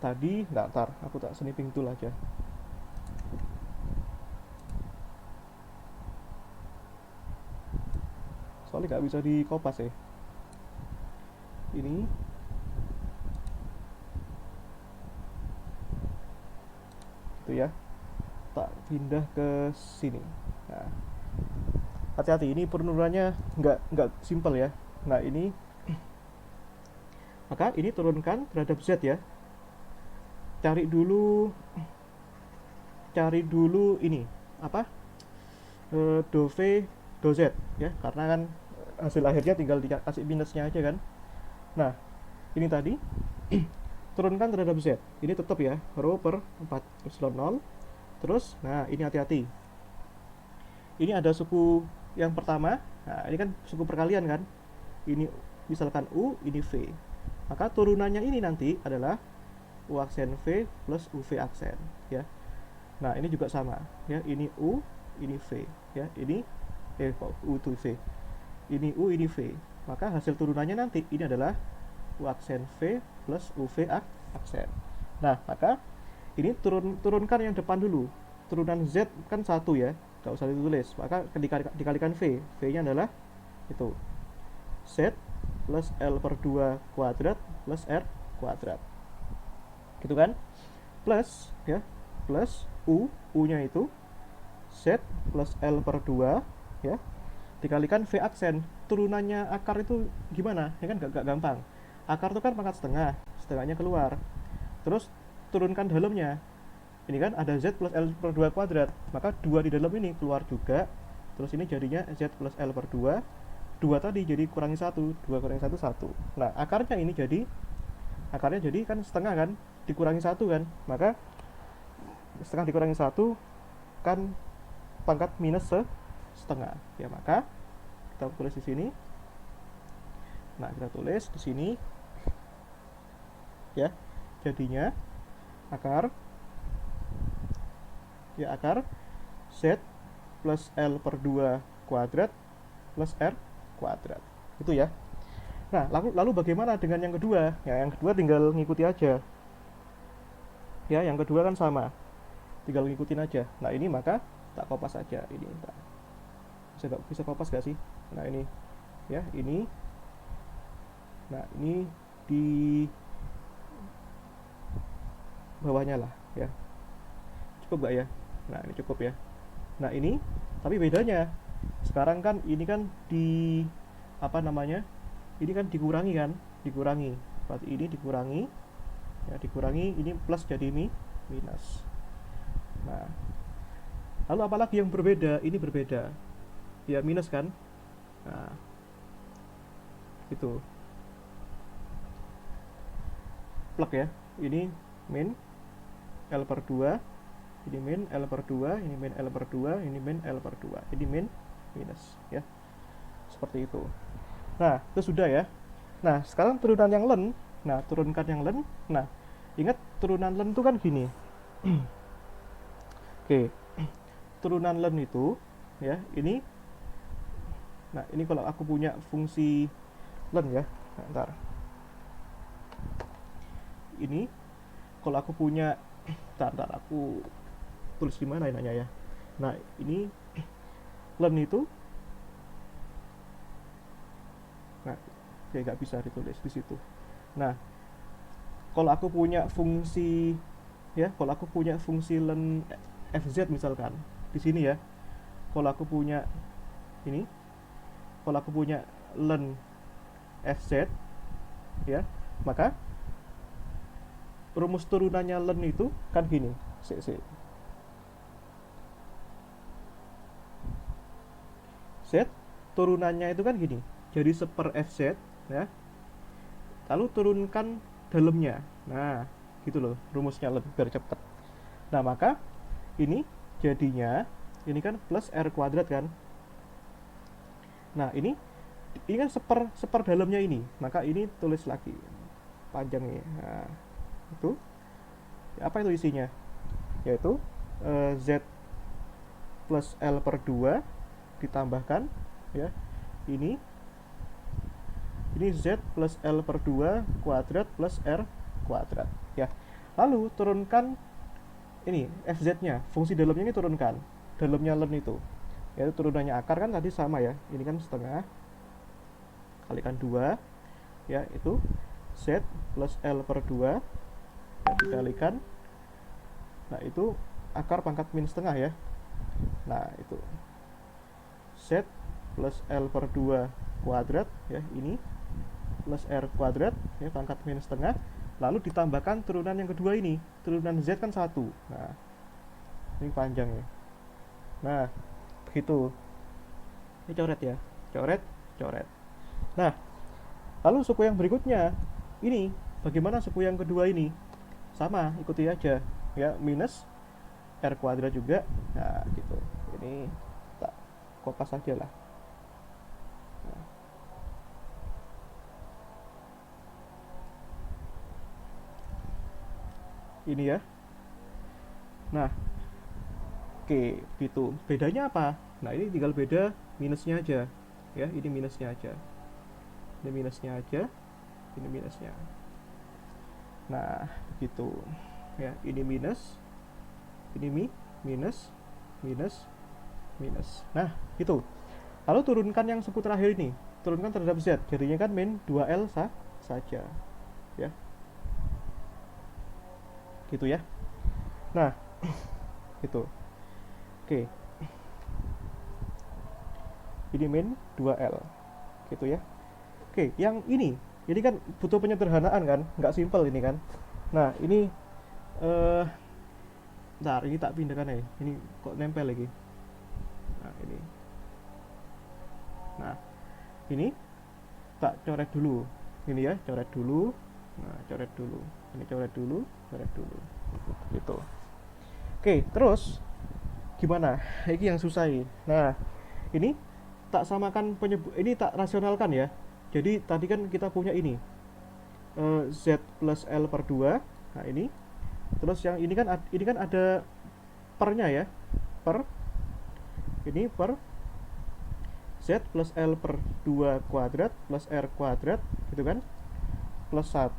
Tadi, ntar, aku tak snipping tool aja. Soalnya nggak bisa di kopas ya. Ini, gitu ya. Tak pindah ke sini. Nah, hati-hati, ini penurunannya nggak simple ya. Nah, ini, maka ini turunkan terhadap Z ya. Cari dulu ini apa, do V do Z ya, karena kan hasil akhirnya tinggal dikasih minusnya aja kan. Nah, ini tadi turunkan terhadap Z, ini tetap ya rho per 4 epsilon 0. Terus, nah ini hati-hati, ini ada suku yang pertama. Nah, ini kan suku perkalian kan, ini misalkan U, ini V, maka turunannya ini nanti adalah U aksen V plus UV aksen ya. Nah, ini juga sama ya, ini U, ini V ya, ini U itu V, ini U, ini V, maka hasil turunannya nanti ini adalah U aksen V plus UV aksen. Nah, maka ini turunkan yang depan dulu. Turunan Z kan 1 ya, nggak usah ditulis, maka dikalikan V. V-nya adalah itu Z plus L per 2 kuadrat plus R kuadrat, gitu kan, plus ya, plus U-nya itu Z plus L per 2 ya, dikalikan V aksen. Turunannya akar itu gimana? Ya kan gak gampang. Akar itu kan pangkat setengah, setengahnya keluar. Terus turunkan dalamnya. Ini kan ada Z plus L per 2 kuadrat, maka 2 di dalam ini keluar juga. Terus ini jadinya Z plus L per 2. 2 tadi jadi kurangi 1, 2 kurangi 1, 1. Nah, akarnya jadi kan setengah kan, dikurangi 1 kan. Maka setengah dikurangi 1 kan pangkat minus setengah ya, maka kita tulis di sini. Nah, kita tulis di sini ya, jadinya akar Z plus L per 2 kuadrat plus R kuadrat, itu ya. Nah, lalu bagaimana dengan yang kedua? Ya, yang kedua tinggal ngikuti aja ya, yang kedua kan sama, tinggal ngikutin aja. Nah, ini maka tak kopas aja ini. Bisa kopas gak sih? Nah, ini ya, ini. Nah, ini di bawahnya lah ya, cukup gak ya? Nah, ini cukup ya. Nah, ini tapi bedanya sekarang kan ini kan di apa namanya, ini kan dikurangi kan, berarti ini dikurangi ya, ini plus jadi minus. Nah, lalu apalagi yang berbeda? Ini berbeda ya, minus kan. Nah, itu plug ya, ini min L per 2, ini min L per 2, ini min L per 2, ini min L per 2, ini min minus ya, seperti itu. Nah, itu sudah ya. Nah, sekarang turunan yang len. Nah, turunkan yang len. Nah, ingat turunan len itu kan gini. Oke, turunan len itu ya, ini. Nah, ini kalau aku punya fungsi len ya. Nah, ntar. Ini kalau aku punya, ntar aku tulis di mana enaknya ya. Nah, ini len itu. Nah, ya nggak bisa ditulis di situ. Nah, kalau aku punya fungsi ya, kalau aku punya fungsi len fz misalkan di sini ya, kalau aku punya ini, kalau aku punya len fz ya, maka rumus turunannya len itu kan gini. Z turunannya itu kan gini, jadi seper fz ya, lalu turunkan dalamnya. Nah, gitu loh rumusnya, lebih biar cepet. Nah, maka ini jadinya ini kan plus R kuadrat kan. Nah, ini kan seper dalamnya ini, maka ini tulis lagi panjang nih. Nah, itu apa itu isinya, yaitu Z plus L per 2 ditambahkan ya ini Z plus L per 2 kuadrat plus R kuadrat ya. Lalu turunkan ini FZ-nya, fungsi dalamnya ini turunkan. Dalamnya ln itu. Yaitu turunannya akar kan tadi sama ya. Ini kan setengah kalikan 2 ya, itu Z plus L per 2 ya, dikalikan. Nah, itu akar pangkat min setengah ya. Nah, itu Z plus L per 2 kuadrat ya, ini plus R kuadrat ya, pangkat min setengah. Lalu ditambahkan turunan yang kedua ini, turunan Z kan 1. Nah, ini panjang ya. Nah, begitu. Ini coret ya, coret, coret. Nah, lalu suku yang berikutnya, ini bagaimana suku yang kedua ini? Sama, ikuti aja ya, minus R kuadrat juga. Nah, gitu. Ini tak kopas aja lah. Nah. Ini ya. Nah, oke, gitu. Bedanya apa? Nah, ini tinggal beda minusnya aja. Ya, ini minusnya aja. Ini minusnya aja. Ini minusnya. Nah, gitu. Ya, ini minus. Ini minus, minus, minus. Nah, gitu. Lalu turunkan yang suku terakhir ini. Turunkan terhadap Z. Jadinya kan min 2L saja. Ya. Gitu ya. Nah, itu. Oke. Ini min 2L. Gitu ya. Oke, yang ini kan butuh penyederhanaan kan, nggak simple ini kan. Nah, ini bentar, ini tak pindahkan ya. Ini kok nempel lagi. Nah, ini. Nah, ini tak coret dulu. Ini ya, coret dulu. Nah, coret dulu. Ini coret dulu, coret dulu. Gitu. Oke, terus gimana? Ini yang susah ini. Nah, ini tak samakan ini tak rasionalkan ya. Jadi tadi kan kita punya ini Z plus L per 2. Nah, ini. Terus yang ini kan ada pernya ya. Per ini per Z plus L per 2 kuadrat plus R kuadrat gitu kan. Plus 1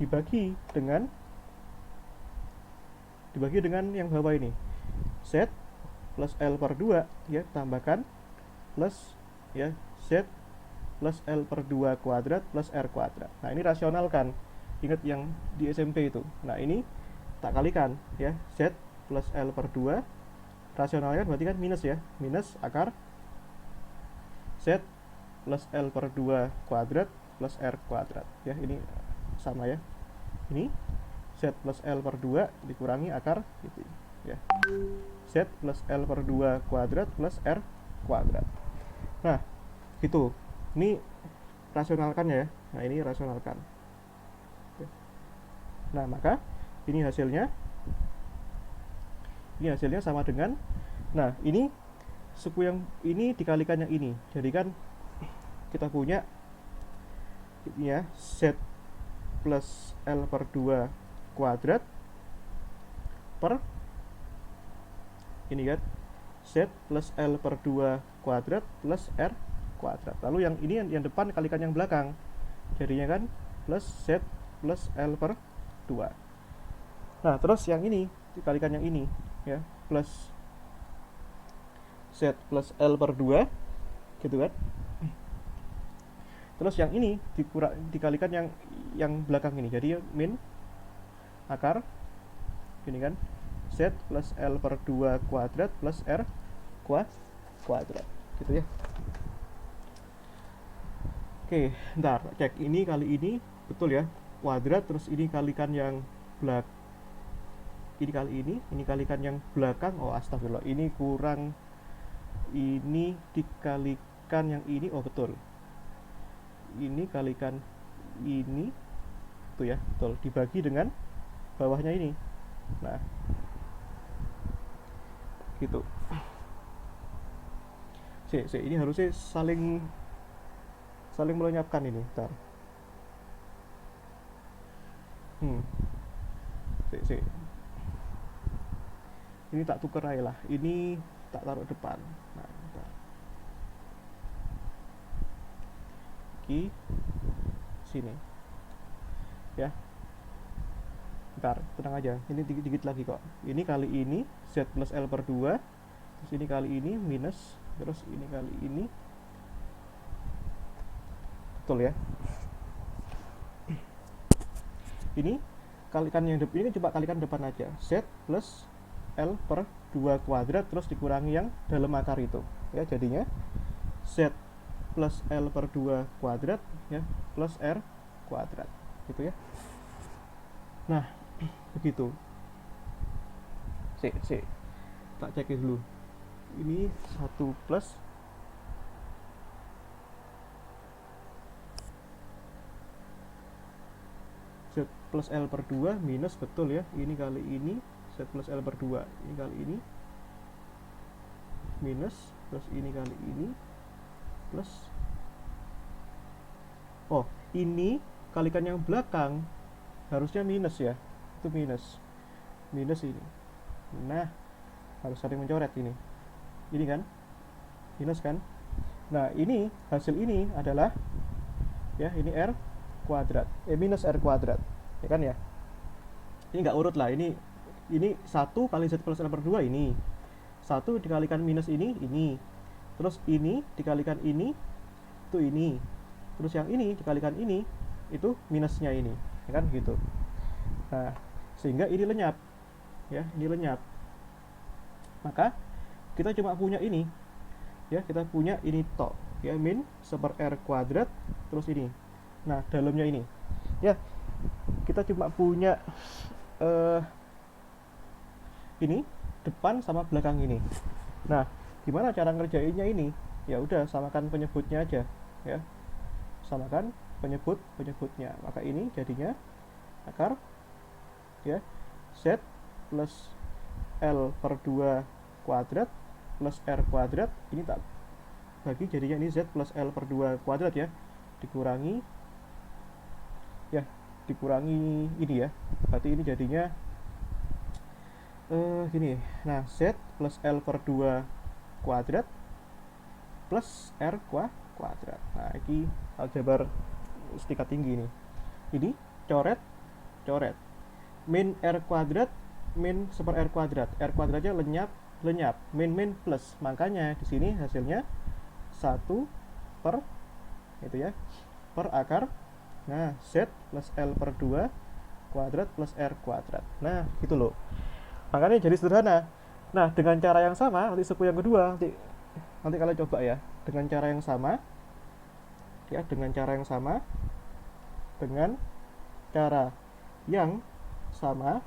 dibagi dengan yang bawah ini. Z plus L per 2 ya, tambahkan plus ya Z plus L per 2 kuadrat plus R kuadrat. Nah, ini rasionalkan. Ingat yang di SMP itu. Nah, ini tak kalikan ya. Z plus L per 2 rasionalkan berarti kan minus ya. Minus akar Z plus L per 2 kuadrat plus R kuadrat. Ya, ini sama ya. Ini Z plus L per 2 dikurangi akar gitu ya. Z plus L per 2 kuadrat plus R kuadrat. Nah, gitu. Ini rasionalkan ya. Nah, ini rasionalkan. Nah, maka ini hasilnya sama dengan, nah, ini suku yang ini dikalikan yang ini. Jadi kan kita punya ini ya, Z plus L per 2 kuadrat per ini kan Z plus L per 2 kuadrat plus R kuadrat. Lalu yang ini yang depan kalikan yang belakang. Jadinya kan plus Z plus L per 2. Nah, terus yang ini dikalikan yang ini ya, plus Z plus L per 2 gitu kan. Terus yang ini dikalikan yang belakang ini. Jadi min akar ini kan Z plus L per 2 kuadrat plus R kuadrat gitu ya. Oke, ntar cek ini kali ini betul ya, kuadrat, terus ini kalikan yang ini kali ini kalikan yang belakang. Oh, astagfirullah, ini kurang, ini dikalikan yang ini. Oh, betul, ini kalikan ini tuh ya, betul, dibagi dengan bawahnya ini. Nah, gitu. Ini harusnya saling melenyapkan ini. Bentar. Ini tak tuker aja lah. Ini tak taruh depan. Nah, bentar. Di sini ya, bentar, tenang aja, ini dikit lagi kok. Ini kali ini Z plus L per 2, terus ini kali ini minus, terus ini kali ini, betul ya. Ini kalikan yang depan, ini coba kalikan depan aja, Z plus L per 2 kuadrat terus dikurangi yang dalam akar itu ya, jadinya Z plus L per 2 kuadrat ya plus R kuadrat gitu ya. Nah begitu. Tak cek dulu, ini 1 plus Z plus L per 2 minus, betul ya, ini kali ini Z plus L per 2, ini kali ini minus, terus ini kali ini plus, oh ini kalikan yang belakang harusnya minus ya, itu minus ini. Nah harus saling mencoret ini kan minus kan. Nah ini hasil ini adalah ya, ini R kuadrat minus R kuadrat ya kan ya. Ini nggak urut lah, ini 1 kali Z plus L per 2, ini 1 dikalikan minus ini, terus ini dikalikan ini, itu ini, terus yang ini dikalikan ini, itu minusnya ini ya kan gitu. Nah sehingga ini lenyap ya, ini lenyap, maka kita cuma punya ini ya, kita punya ini tok ya, min seper R kuadrat terus ini. Nah dalamnya ini ya, kita cuma punya ini depan sama belakang ini. Nah gimana cara ngerjainnya ini? Ya udah, samakan penyebutnya aja ya, samakan penyebutnya, maka ini jadinya akar ya Z plus L per 2 kuadrat plus R kuadrat, ini tak bagi jadinya ini Z plus L per 2 kuadrat ya, dikurangi ini ya, berarti ini jadinya gini. Nah Z plus L per 2 kuadrat plus R kuadrat. Nah ini aljabar tingkat tinggi ini coret min R kuadrat min seper R kuadratnya lenyap, min plus, makanya di sini hasilnya 1 per itu ya, per akar. Nah Z plus L per 2 kuadrat plus R kuadrat. Nah gitu loh, makanya jadi sederhana. Nah dengan cara yang sama nanti suku yang kedua, nanti kalian coba ya, dengan cara yang sama ya, dengan cara yang sama,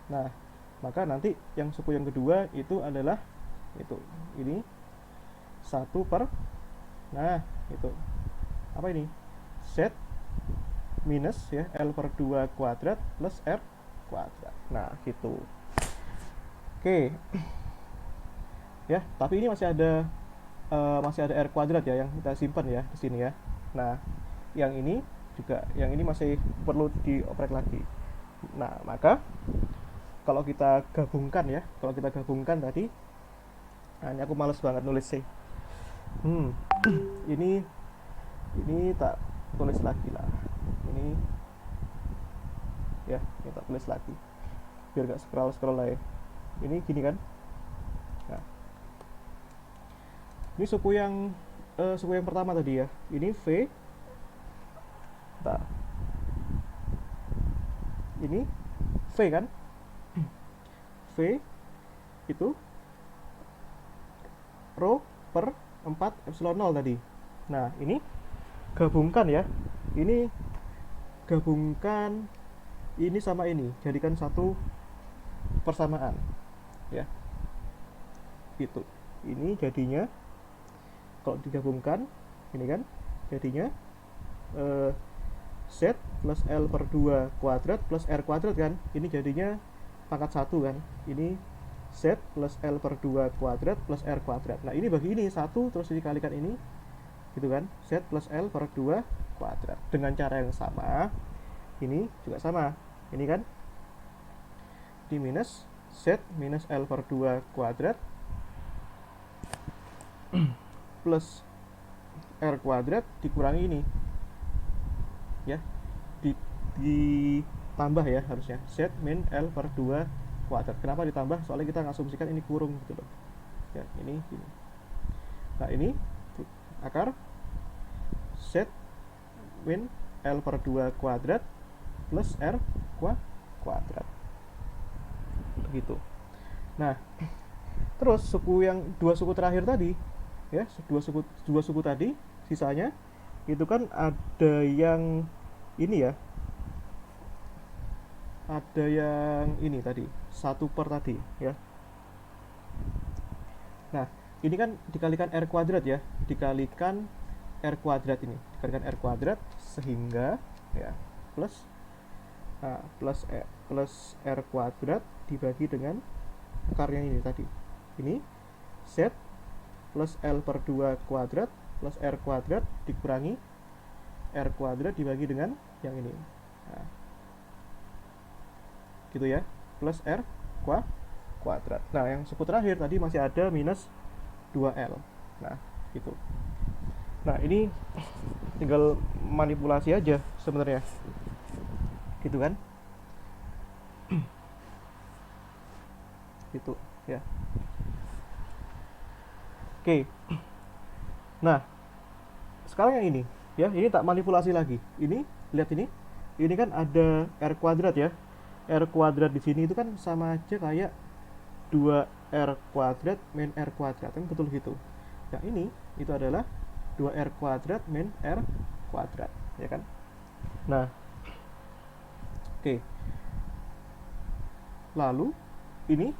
nah maka nanti yang suku yang kedua itu adalah ini 1 per, nah itu apa ini, Z minus ya L per 2 kuadrat plus R kuadrat. Nah gitu. Oke ya, tapi ini masih ada R kuadrat ya yang kita simpan ya di sini ya. Nah yang ini juga, yang ini masih perlu dioprek lagi. Nah maka kalau kita gabungkan tadi, nah ini aku males banget nulis sih, ini tak tulis lagi lah, ini tak tulis lagi biar gak scroll lah ya. Ini gini kan. Nah ini suku yang pertama tadi ya, ini V, nah ini V kan, V itu rho per 4 epsilon 0 tadi. Nah ini gabungkan ya, ini gabungkan ini sama ini, jadikan satu persamaan ya, itu ini jadinya kalau digabungkan ini kan jadinya Z plus L per 2 kuadrat plus R kuadrat kan, ini jadinya pangkat 1 kan, ini Z plus L per 2 kuadrat plus R kuadrat. Nah ini bagi ini 1 terus dikalikan ini gitu kan, Z plus L per 2 kuadrat. Dengan cara yang sama ini juga sama, ini kan di minus Z minus L per 2 kuadrat plus R kuadrat dikurangi ini ya, di, ditambah ya harusnya Z min L per 2 kuadrat. Kenapa ditambah? Soalnya kita ngasumsikan ini kurung gitu loh ya, ini gini. Nah ini akar Z min L per 2 kuadrat plus R kuadrat begitu. Nah terus dua suku terakhir tadi ya, dua suku tadi sisanya itu kan ada yang ini ya, ada yang ini tadi 1/, tadi ya. Nah ini kan dikalikan R kuadrat ya, dikalikan R kuadrat, ini dikalikan R kuadrat sehingga ya plus plus R kuadrat dibagi dengan akarnya ini tadi, ini Z plus L per 2 kuadrat plus R kuadrat dikurangi R kuadrat dibagi dengan yang ini. Nah, gitu ya, plus R kuadrat. Nah yang suku terakhir tadi masih ada minus 2L. Nah gitu. Nah ini tinggal manipulasi aja sebenarnya, gitu kan. Gitu ya. Oke. Nah sekarang yang ini ya, ini tak manipulasi lagi. Ini lihat ini kan ada R kuadrat ya. R kuadrat di sini itu kan sama aja kayak 2R kuadrat min R kuadrat, kan betul gitu. Yang ini itu adalah 2R kuadrat min R kuadrat, ya kan. Nah oke, lalu ini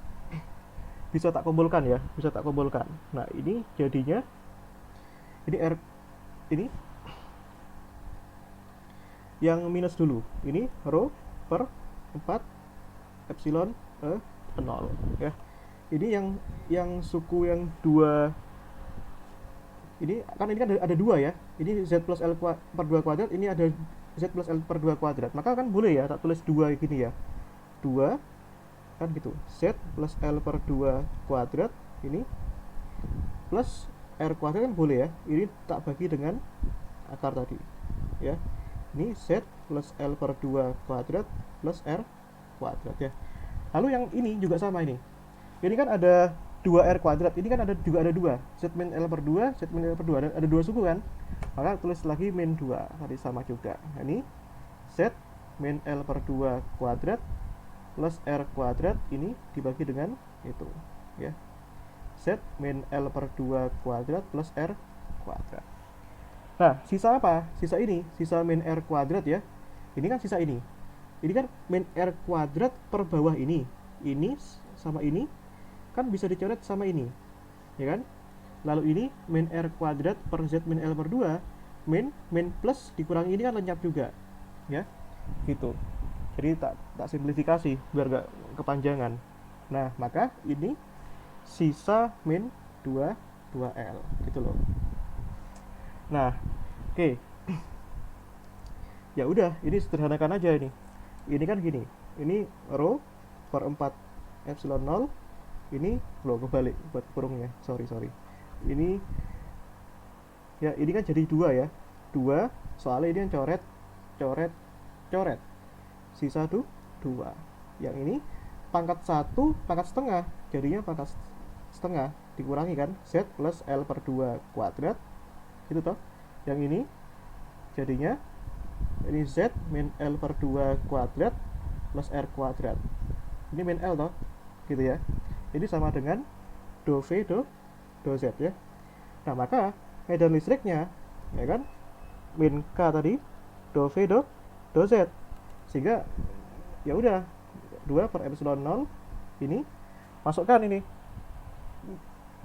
bisa tak kumpulkan ya, bisa tak kumpulkan. Nah ini jadinya ini R, ini yang minus dulu, ini rho per 4 epsilon 0 ya. Ini yang suku yang dua ini kan ada dua ya, ini Z plus L per 2 kuadrat, ini ada Z plus L per 2 kuadrat, maka kan boleh ya tak tulis 2 gini ya, 2 kan gitu, Z plus L per 2 kuadrat ini plus R kuadrat kan boleh ya, ini tak bagi dengan akar tadi ya, ini Z plus L per 2 kuadrat plus R kuadrat ya. Lalu yang ini juga sama, ini kan ada 2R kuadrat, ini kan juga ada 2 Z min L per 2, Z min L per 2, ada 2 suku kan, maka tulis lagi min 2 tadi sama juga. Nah, ini Z min L per 2 kuadrat plus R kuadrat ini dibagi dengan itu ya, Z min L per 2 kuadrat plus R kuadrat. Nah sisa apa? Sisa ini, sisa min R kuadrat ya, ini kan sisa ini kan min R kuadrat per bawah ini sama ini kan bisa dicoret sama ini ya kan. Lalu ini min R kuadrat per Z min L per 2 min plus dikurangi ini kan lenyap juga ya, gitu. Jadi tak simplifikasi biar gak kepanjangan. Nah maka ini sisa min 2L gitu loh. Nah oke, ya udah, ini sederhanakan aja ini kan gini, ini rho per 4 epsilon 0, ini loh kebalik buat kurungnya, sorry ini ya, ini kan jadi 2 ya, 2 soalnya ini kan coret sisa tuh 2, yang ini pangkat 1 pangkat setengah, jadinya pangkat setengah dikurangi kan Z plus L per 2 kuadrat gitu toh, yang ini jadinya ini Z min L per 2 kuadrat plus R kuadrat, ini min L toh gitu ya, ini sama dengan do V do Z ya. Nah maka medan listriknya ya kan min K tadi do V do Z, sehingga ya udah 2 per epsilon 0 ini masukkan ini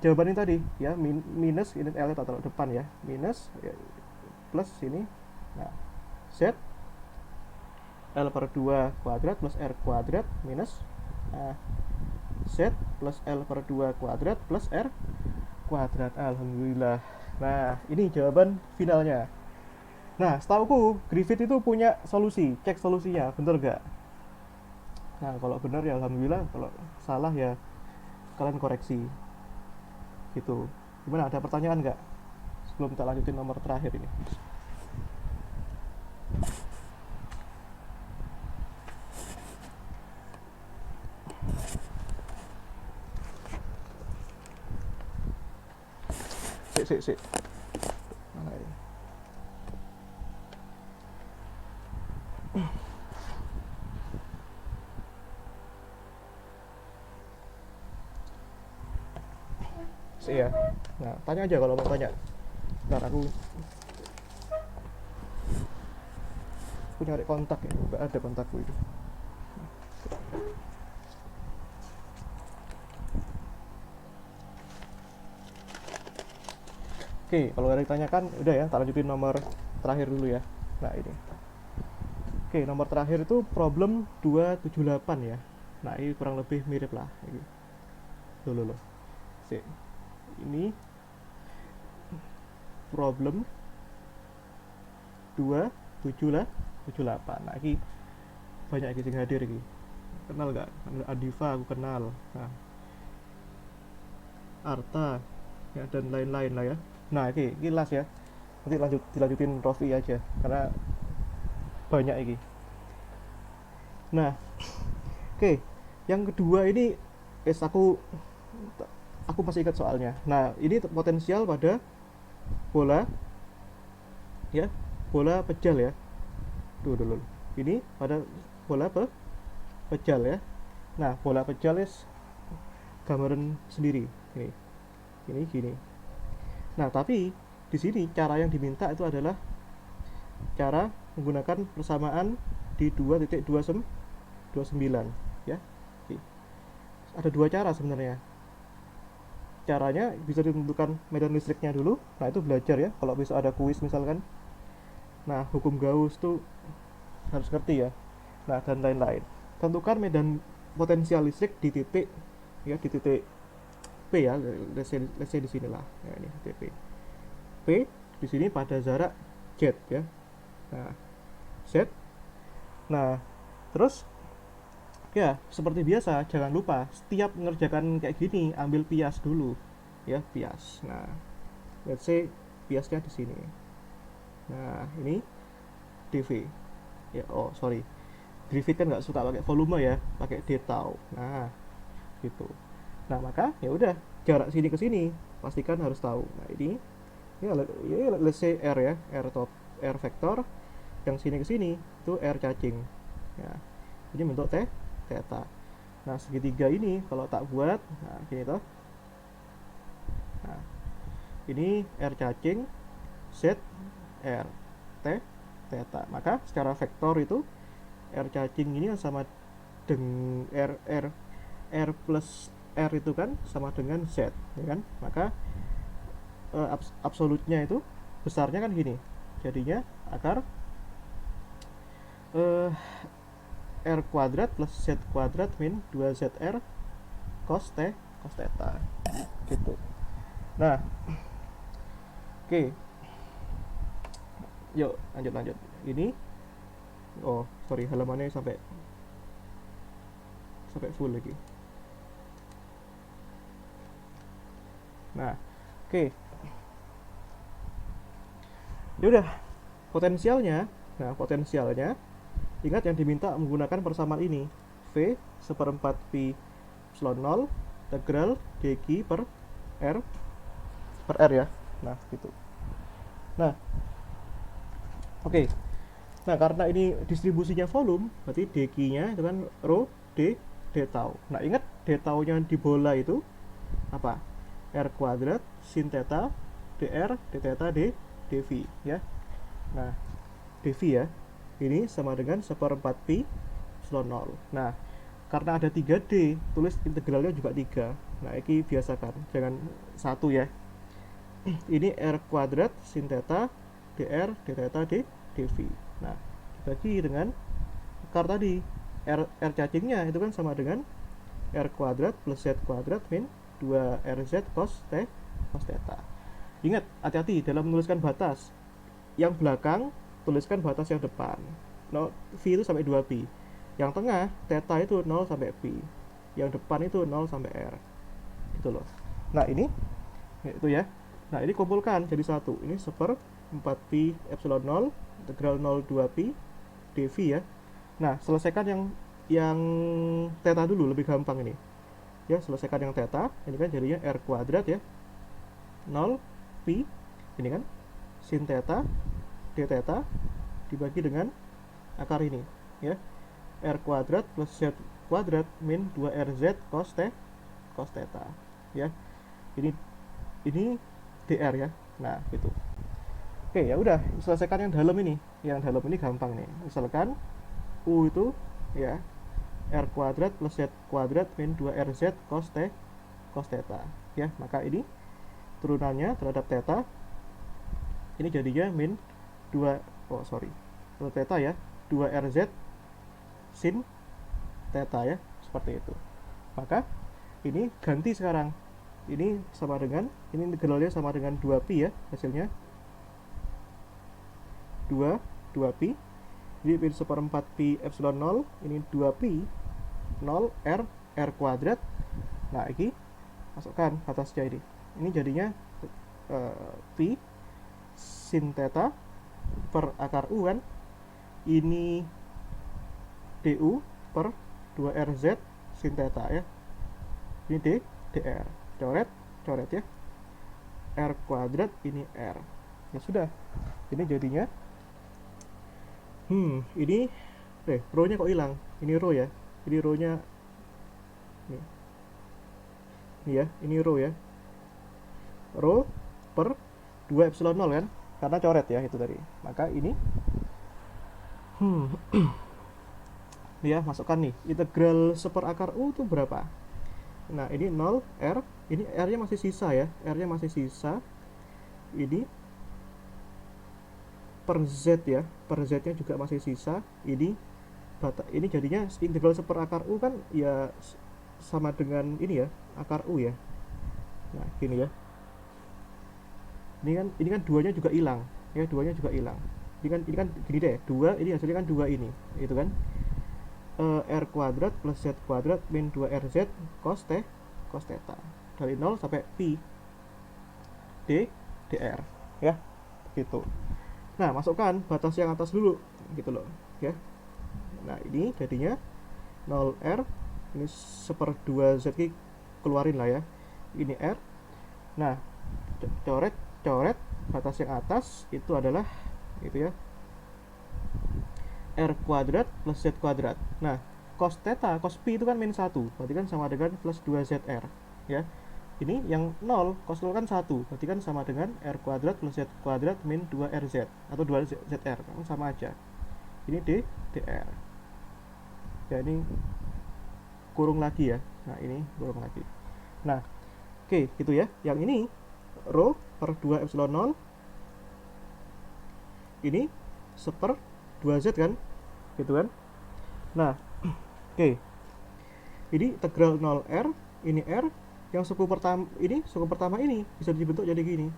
jawaban ini tadi ya, minus ini L tak taruh depan ya, minus ya, plus ini. Nah Z L per 2 kuadrat plus R kuadrat minus Z plus L per 2 kuadrat plus R kuadrat. Alhamdulillah. Nah ini jawaban finalnya. Nah setauku Griffith itu punya solusi, cek solusinya bener gak. Nah kalau benar ya alhamdulillah, kalau salah ya kalian koreksi gitu. Gimana, ada pertanyaan nggak sebelum kita lanjutin nomor terakhir ini? Sik. Mana ini? Sik ya. Nah, tanya aja kalau mau tanya. Ntar aku nyari kontak ya, nggak ada kontakku itu. Oke, kalau ada ditanyakan, udah ya, tak lanjutin nomor terakhir dulu ya. Nah, ini. Oke, nomor terakhir itu problem 278 ya. Nah, ini kurang lebih mirip lah. Loh. Sik. Ini problem 278. Nah, ini banyak yang hadir ini. Kenal nggak? Adifa aku kenal. Nah, Arta ya, dan lain-lain lah ya. Nah, ini last ya. Nanti dilanjutin Rofi aja karena banyak ini. Nah, oke. Yang kedua ini aku masih ingat soalnya. Nah, ini potensial pada bola ya, bola pejal ya. Tuh dulu. Ini pada bola pejal ya. Nah, bola pejal gambaran sendiri. Ini gini. Nah, tapi di sini cara yang diminta itu adalah cara menggunakan persamaan di 2.29 ya. Ada dua cara sebenarnya. Caranya bisa ditentukan medan listriknya dulu. Nah, itu belajar ya kalau besok ada kuis misalkan. Nah, hukum Gauss tuh harus ngerti ya. Nah, dan lain-lain. Tentukan medan potensial listrik di titik ya, di titik P ya, let's say di sini lah. Ya, ini titik P di sini pada jarak Z ya. Nah, Z. Nah, terus ya seperti biasa jangan lupa setiap mengerjakan kayak gini ambil bias dulu ya, bias. Nah, let's say biasnya di sini. Nah, ini dV ya. Oh sorry, Griffith kan nggak suka pakai volume ya, pakai d tau. Nah, gitu. Nah, maka ya udah jarak sini ke sini pastikan harus tahu. Nah, ini ya let's say R ya, R vektor, yang sini ke sini itu R cacing ya. Ini bentuk theta. Nah, segitiga ini kalau tak buat, nah gini toh. Nah, ini R cacing Z R theta. Maka secara vektor itu R cacing ini sama dengan R plus R itu kan sama dengan Z ya kan. Maka absolutnya itu besarnya kan gini. Jadinya akar R kuadrat plus Z kuadrat min 2ZR cos theta gitu. Nah, oke. Yuk lanjut. Ini oh sorry, halamannya sampai full lagi. Nah, oke. Ya udah, potensialnya ingat yang diminta menggunakan persamaan ini, V seperempat pi epsilon 0 integral dq per R ya. Nah, gitu. Nah, oke. Nah, karena ini distribusinya volume, berarti dq-nya itu kan rho d tau. Nah, ingat d tau-nya di bola itu apa? R kuadrat sin theta dr d theta dv ya. Nah, dv ya. Ini sama dengan seperempat pi epsilon 0. Nah, karena ada 3D, tulis integralnya juga 3. Nah, ini biasakan, jangan satu ya. Ini R kuadrat sin theta dr d theta dv. Nah, dibagi dengan akar tadi. R cacingnya itu kan sama dengan R kuadrat plus Z kuadrat min 2RZ cos theta. Ingat, hati-hati dalam menuliskan batas. Yang belakang tuliskan batas yang depan. V itu sampai 2pi. Yang tengah theta itu 0 sampai pi. Yang depan itu 0 sampai R. Gitu loh. Nah, ini itu ya. Nah, ini kumpulkan jadi satu. Ini seper 4pi epsilon 0 integral 02pi dv ya. Nah, selesaikan yang theta dulu, lebih gampang ini. Ya, selesaikan yang theta, ini kan jadinya r kuadrat ya. 0 pi ini kan sin theta d theta dibagi dengan akar ini ya. R kuadrat plus Z kuadrat min 2RZ cos theta ya. Ini DR ya. Nah, gitu. Oke, ya udah, selesaikan yang dalam ini. Yang dalam ini gampang nih. Misalkan U itu ya R kuadrat plus Z kuadrat min 2RZ cos theta ya. Maka ini turunannya terhadap theta ini jadinya min 2 terhadap theta ya, 2RZ sin theta ya, seperti itu. Maka ini ganti sekarang. Ini sama dengan, ini integralnya sama dengan 2pi ya, hasilnya 2pi. Jadi min seperempat pi epsilon 0, ini 2pi 0 r kuadrat. Nah, ini masukkan batasnya ini. Ini jadinya pi sin theta per akar u kan. Ini du per 2rz sin theta ya. Ini dr. Coret ya. R kuadrat ini r. Ya sudah. Ini jadinya ini rho-nya kok hilang. Ini rho ya. Ini rho-nya nih. Ini ya, ini rho ya. Rho per 2 epsilon 0 kan. Karena coret ya itu tadi. Maka ini ya, masukkan nih. Integral seper akar U itu berapa? Nah, ini 0 R, ini R-nya masih sisa ya. R-nya masih sisa. Ini per Z ya. Per Z-nya juga masih sisa. Ini jadinya integral seper akar U kan ya sama dengan ini ya, akar U ya. Nah, gini ya. Ini kan duanya juga hilang. Ya, duanya juga hilang. Ini kan gini deh, 2 ini hasilnya kan 2 ini. Itu kan R kuadrat plus Z kuadrat min 2RZ cos theta dari 0 sampai pi dr ya, gitu. Nah, masukkan batas yang atas dulu gitu loh ya. Nah, ini jadinya 0R, ini seper 2Z keluarin lah ya, ini R. Nah, coret batas yang atas itu adalah itu ya, R kuadrat plus Z kuadrat. Nah, cos theta, cos pi itu kan min 1, berarti kan sama dengan plus 2ZR ya. Ini yang 0, cos 0 kan 1, berarti kan sama dengan R kuadrat plus Z kuadrat min 2RZ atau 2ZR, kan sama aja. Ini dr. Ya, ini kurung lagi ya. Nah, ini kurung lagi. Nah, oke, gitu ya. Yang ini rho per 2 epsilon 0 ini seper 2Z kan, gitu kan. Nah, oke. Ini integral 0R, ini R, yang suku pertama ini bisa dibentuk jadi gini.